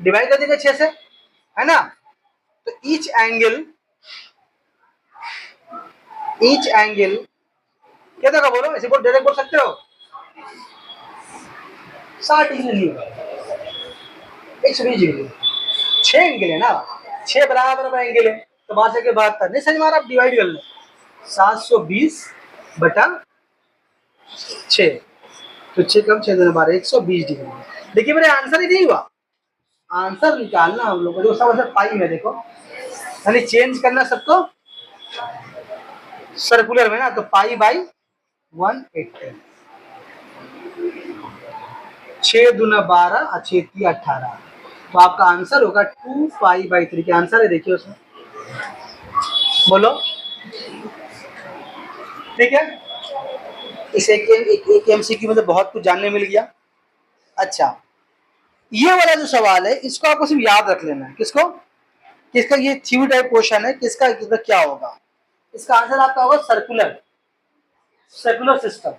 डिवाइड कर देंगे 6 से, है ना? तो ईच एंगल कितना का बोलो? ऐसे बोल, डायरेक्ट बोल सकते हो। 60 डिग्री लिया, 120 डिग्री, 6 एंगल है ना, 6 बराबर एंगल है, तो 62 के 72 नहीं समझ में आ रहा? आप डिवाइड कर लो, 720 बटा 6, तो 6 कम 6 दूनी 12, 120 डिग्री। देखिए मेरे आंसर ही नहीं हुआ, आंसर निकालना हम लोग को जो सब पाई में देखो, यानी चेंज करना सबको सर्कुलर में ना, तो पाई बाई 180, 6 दूना 12 और 6 3 18, तो आपका आंसर होगा 2 पाई बाई 3 का आंसर है। देखिए उसमें, बोलो ठीक है। इस एक एमसीक्यू में तो बहुत कुछ जानने मिल गया। अच्छा, ये वाला जो सवाल है इसको आपको सिर्फ याद रख लेना है। किसको? किसका? ये थ्योरी टाइप क्वेश्चन है, किसका क्या होगा? इसका आंसर आपका होगा circular system.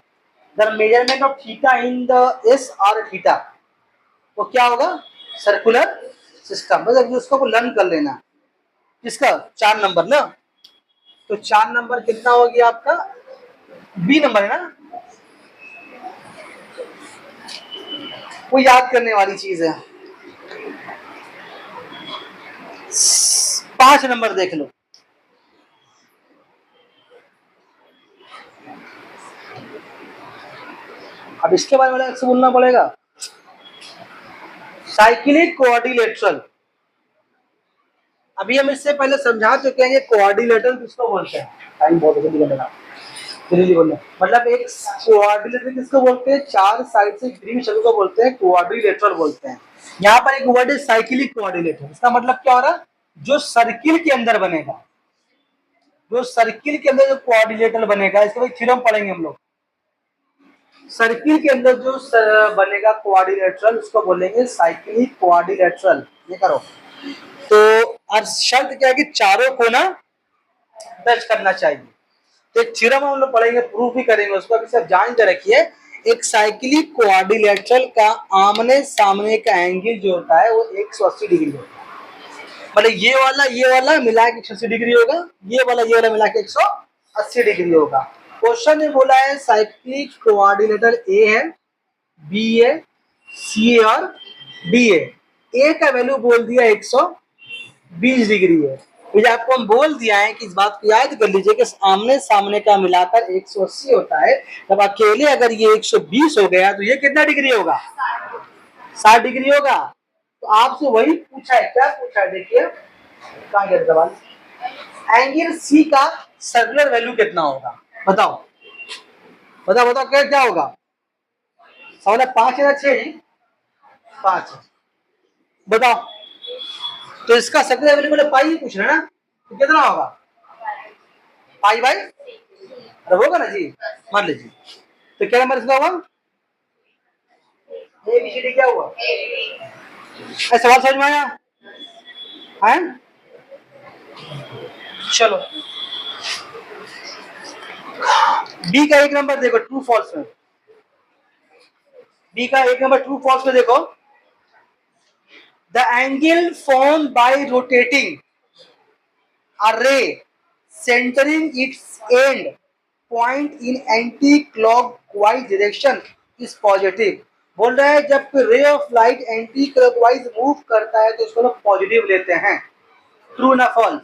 The measurement of theta in the S और थीटा, वो क्या होगा? Circular system. बस अभी उसको लर्न कर लेना। किसका? 4 नंबर ना, तो 4 नंबर कितना हो गया आपका? बी नंबर है ना, वो याद करने वाली चीज है। 5 नंबर देख लो, अब इसके बारे में अलग से बोलना पड़ेगा। साइक्लिक कोऑर्डिनेटरल, अभी हम इससे पहले समझा चुके हैं ये कोऑर्डिनेटर किसको बोलते हैं। टाइम बहुत जल्दी करना, जल्दी बोलना। मतलब एक कोऑर्डिनेटर किसको बोलते हैं? 4 साइड से ग्रीन शब्द को बोलते हैं कोऑर्डिनेटर बोलते हैं। यहाँ पर एक वर्ड है साइक्लिक कोऑर्डिनेटर, इसका मतलब क्या हो रहा है? जो सर्किल के अंदर बनेगा, जो सर्किल के अंदर जो कोऑर्डिनेटर बनेगा, इसके बाद थ्योरम पढ़ेंगे हम लोग। सर्किल के अंदर जो बनेगा कोऑर्डिनेटर, उसको बोलेंगे साइक्लिक कोऑर्डिनेटर। ये करो तो, और शर्त क्या है कि चारों को ना टच करना चाहिए। तो एक थ्योरम हम लोग पढ़ेंगे, प्रूफ भी करेंगे उसको। अभी सब जान के रखिए, एक साइक्लिक कोऑर्डिनेटर का आमने सामने का एंगल जो होता है वो 180 डिग्री होता है। मतलब ये वाला मिला के 180 डिग्री होगा, ये वाला मिला के 180 डिग्री होगा। क्वेश्चन में बोला है साइक्लिक कोऑर्डिनेटर ए है, बी है, सी है और डी है। ए का वैल्यू बोल दिया 120 डिग्री है। तो आपको हम बोल दिया है कि इस बात को याद कर लीजिए कि आमने सामने का मिलाकर 180 होता है। जब अकेले अगर ये 120 हो गया तो ये कितना डिग्री होगा? 60 डिग्री होगा। तो आपसे वही पूछा है, क्या पूछा है? देखिए कहाँ गया सवाल। एंगल सी का सर्कुलर वैल्यू कितना होगा? बताओ बताओ बताओ, क्या क्या होगा? सवाल है 5 या 6? 5। बताओ, तो इसका सर्कुलर वैल्यू मैंने पाई ही पूछ रहे ना, तो कितना होगा? पाई बाई, अरे होगा ना जी, मान लीजिए। तो क्या नंबर इसका होगा? ABCD क्या हुआ? सवाल समझ में आया है? चलो बी का एक नंबर देखो, ट्रू फॉल्स में। बी का एक नंबर ट्रू फॉल्स में देखो, the angle form by rotating a ray centering its end point in anti clockwise direction is positive. बोल रहा है जब ray of light anti clockwise move करता है तो उसको लोग पॉजिटिव लेते हैं। ट्रू ना फॉल्स?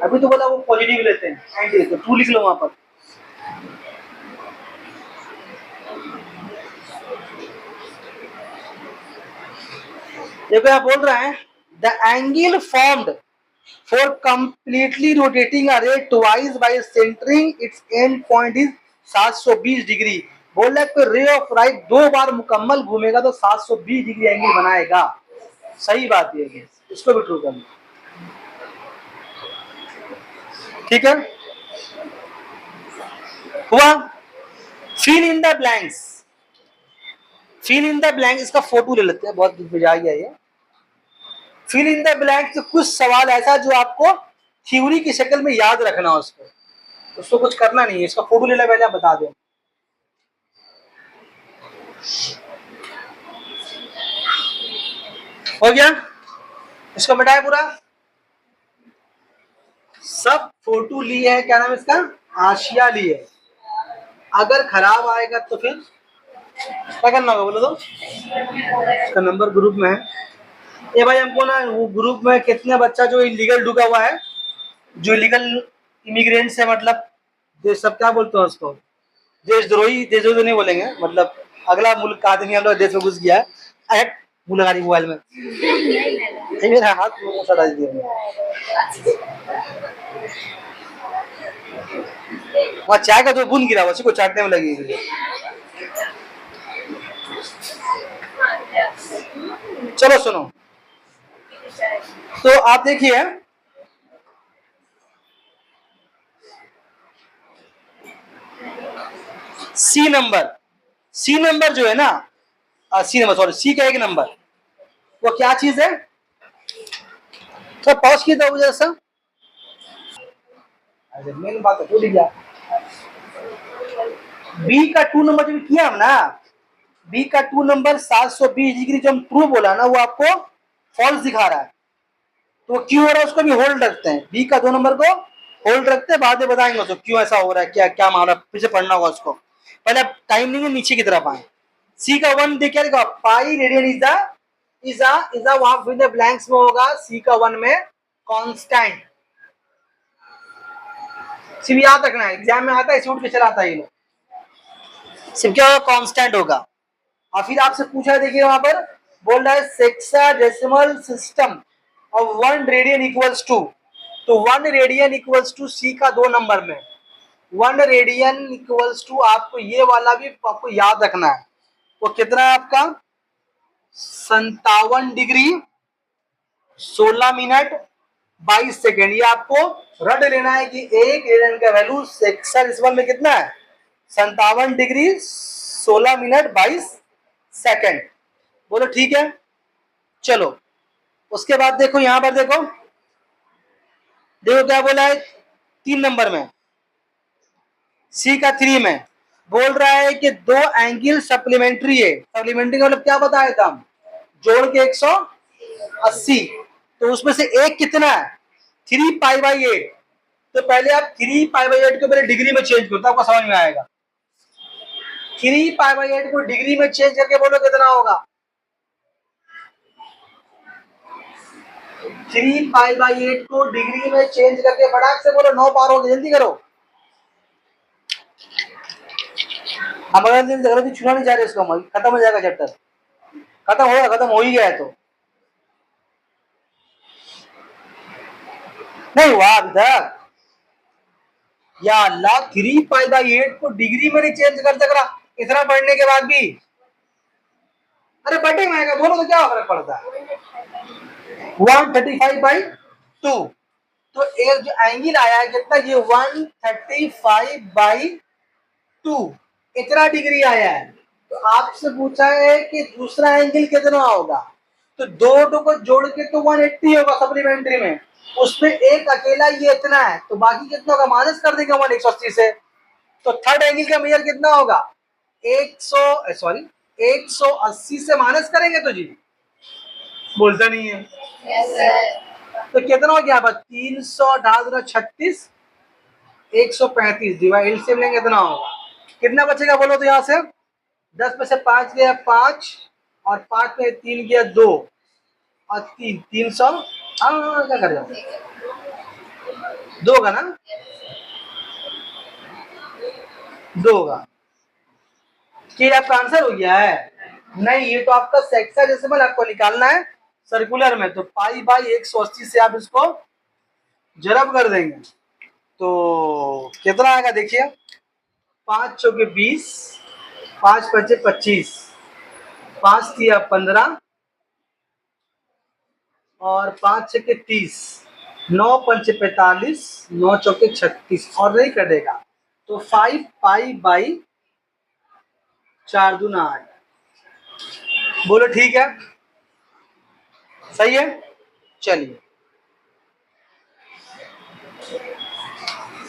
अभी तो बोला वो पॉजिटिव लेते हैं, एंटी, तो ट्रू लिख लो वहां पर। देखो यहाँ बोल रहा है the angle formed for completely rotating a ray twice by centering its end point is 720 degree. बोल रहा है कि रे ऑफ लाइट 2 बार मुकम्मल घूमेगा तो 720 डिग्री एंगल बनाएगा। सही बात है, इसको भी ट्रू करना। ठीक है, हुआ। Fill in the blanks, fill in the blank, इसका फोटो ले लेते हैं, बहुत मजा आ गया ये। फिल इन द ब्लैंक्स, कुछ सवाल ऐसा जो आपको थ्योरी की शक्ल में याद रखना हो, उसको कुछ करना नहीं है, इसका फोटो लेना पहले आप बता दें। हो गया, इसको मिटाए पूरा, सब फोटो लिए है, क्या नाम है इसका, आशिया लिए। अगर खराब आएगा तो फिर क्या करना होगा बोलो तो, इसका नंबर ग्रुप में है। ये भाई हमको ना वो ग्रुप में कितने बच्चा जो इलीगल ढुका हुआ है, जो इलीगल इमिग्रेंट्स है, मतलब देश सब क्या बोलते हैं उसको, देशद्रोही, देशद्रोही तो नहीं बोलेंगे, मतलब अगला मुल्क का आदमी हम लोग देश में घुस गया है, भूल लगा रही मोबाइल में, ये मेरा हाथ में सड़ा दिया, वहाँ चाय का जो बूंद गिरा उसी को चाटने में लगी हुई है। चलो सुनो, तो आप देखिए, सी नंबर जो है ना, सी नंबर सॉरी, सी का एक नंबर, वो क्या चीज है, तो पॉज की था वजह से, मेन बात है, भूल गया। बी का 2 नंबर जो किया हम ना, बी का 2 नंबर 720 डिग्री जो हम ट्रू बोला ना, वो आपको फॉल्स दिखा रहा है, तो क्यों हो रहा है उसको भी होल्ड रखते हैं, बी का 2 नंबर को होल्ड रखते हैं, बाद में बताएंगे उसको क्यों ऐसा हो रहा है, क्या क्या मामला, फिर से पढ़ना होगा उसको, पहले टाइम नहीं है, नीचे की तरफ आए। सी का 1 देखिए, देखो पाई रेडियन इज अ वहां फिर द ब्लैंक्स में होगा, सी का 1 में कांस्टेंट, सिर्फ याद रखना है, एग्जाम में आता है, इसे उठ के चलाता है ये लोग, सिर्फ क्या होगा, कांस्टेंट होगा। और फिर आपसे पूछा है, देखिए वहां पर बोल रहा है sexagesimal system of 1 radian equals to, तो 1 रेडियन इक्वल्स टू सी का 2 नंबर में 1 रेडियन इक्वल्स टू, आपको ये वाला भी आपको याद रखना है, वो कितना है आपका 57 डिग्री 16 मिनट 22 सेकेंड, ये आपको रट लेना है कि 1 रेडियन का वैल्यू सेक्साडेसिमल में कितना है, 57 डिग्री 16 मिनट 22 सेकेंड। बोलो ठीक है, चलो उसके बाद देखो, यहां पर देखो, देखो क्या बोला है 3 नंबर में, सी का 3 में बोल रहा है कि 2 एंगल सप्लीमेंट्री है, सप्लीमेंट्री मतलब क्या बताया था हम, जोड़ के 180, तो उसमें से एक कितना है 3π/8, तो पहले आप 3π/8 को पहले डिग्री में चेंज करो, तो आपको समझ में आएगा, 3π/8 को डिग्री में चेंज करके बोलो कितना होगा, 3π/8 को डिग्री में चेंज करके फटाक से बोलो, 9 पार हो गए, जल्दी करो। हम अगर दिन छुड़ा नहीं जा रहे इसको, खत्म हो जाएगा चैप्टर, खत्म हो ही गया है, तो नहीं हुआ अभी तक, या अल्लाह 3π/8 को डिग्री में नहीं चेंज कर सक रहा इतना पढ़ने के बाद भी, अरे बटे में आएगा, बोलो तो क्या फर्क पड़ता है, 135/2, तो एक जो एंगल आया है कितना, ये 135/2 इतना डिग्री आया है, तो आपसे पूछा है कि दूसरा एंगल कितना होगा, तो दो को जोड़ के तो 180 होगा सप्लीमेंट्री में, उसमें एक अकेला ये इतना है, तो बाकी कितना होगा, माइनस कर देंगे 180 से, तो थर्ड एंगल का मेजर कितना होगा 180 से माइनस करेंगे तो जी बोलता नहीं है, तो कितना हो गया, 336 135 डिवाइड एलसीएम लेंगे कितना होगा, कितना बचेगा बोलो तो, यहाँ से 10 में से 5 गया 5, और 5 में 3 गया 2, और 300, क्या करेगा 2 का ना, 2 का, कि आपका आंसर हो गया है, नहीं ये तो आपका सेक्साडेसिमल आपको निकालना है सर्कुलर में, तो π/180 से आप इसको जरब कर देंगे, तो कितना आएगा देखिए, 5 चौके 20, 5 पचे 25, 5 तिया 15, और 5 छके 30, 9 पंचे 45, 9 चौके 36, और नहीं कटेगा, तो 5π/4 दूना 8, बोलो ठीक है, सही है। चलिए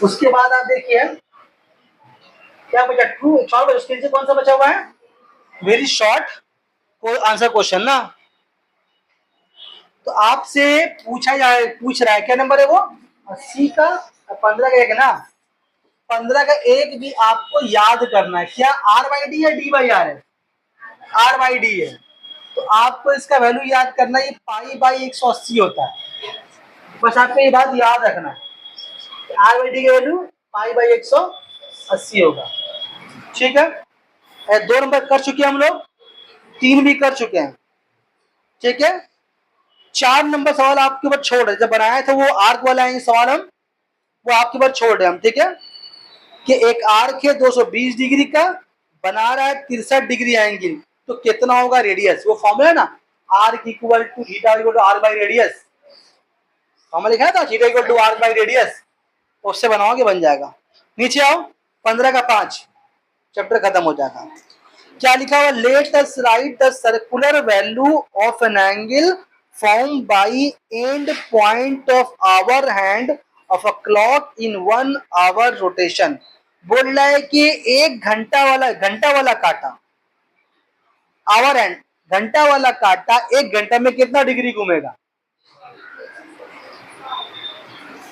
उसके बाद आप देखिए क्या बचा, ट्रू शॉर्ट बचा, स्क्रीन से कौन सा बचा हुआ है, वेरी शॉर्ट को आंसर क्वेश्चन ना। तो आपसे पूछ रहा है क्या नंबर है वो, 80 का 15 का एक है ना, 15 का एक भी आपको याद करना है, क्या आर बाई डी या डी बाई आर है, आर बाई डी है। तो आपको इसका वैल्यू याद करना, ये पाई बाई 180 होता है, बस आपको ये बात याद रखना है, आर बाई डी का वैल्यू पाई बाई 180 होगा। ठीक है, 2 नंबर कर चुके हैं हम लोग, 3 भी कर चुके हैं। ठीक है, 4 नंबर सवाल आपके ऊपर छोड़ रहे, जब बनाया था वो आर्क वाला है सवाल, हम वो आपके ऊपर छोड़ रहे हम। ठीक है, कि एक आर्क है 220 डिग्री का, बना रहा है 63 डिग्री एंगल, तो कितना होगा रेडियस, वो फॉर्मूला है ना, arc equal to theta equal to R by radius, formula लिखा है था, theta equal to R by radius, उससे बनाओगे बन जाएगा। नीचे आओ, 15 का 5, चैप्टर खत्म हो जाएगा। क्या लिखा हुआ, let us write the circular value of an angle form by end point of hour hand of a clock in 1 hour rotation. बोल रहा है कि 1 घंटा वाला काटा, आवर हैंड घंटा वाला काटा 1 घंटा में कितना डिग्री घूमेगा,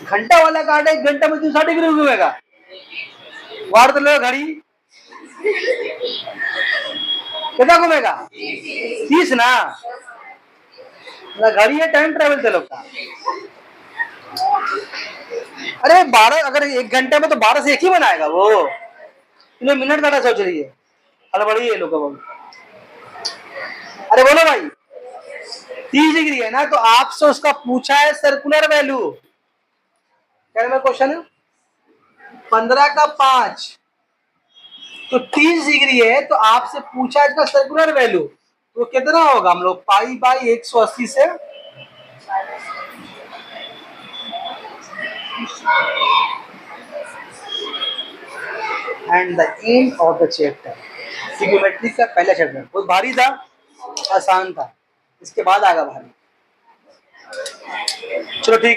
घंटा वाला काटा 1 घंटा में 360 डिग्री घूमेगा। वार तो लो घड़ी, कितना घूमेगा, 30 ना, घड़ी है टाइम ट्रेवल चलो का। अरे 12, अगर 1 घंटे में तो 12 से 1 ही बनाएगा वो, इन्हें मिनट काटा सोच रही है, अरे बड़ी है लोग। अरे बोलो भाई, 30 डिग्री है ना, तो आपसे उसका पूछा है सर्कुलर वैल्यू, क्या नंबर क्वेश्चन है, 15 का 5, तो 30 डिग्री है, तो आपसे पूछा है इसका सर्कुलर वैल्यू, तो कितना होगा, हम लोग पाई बाई 180 से and the end of the chapter. Trigonometry का पहला चैप्टर बहुत भारी था, आसान था, इसके बाद आगा भारी। चलो ठीक।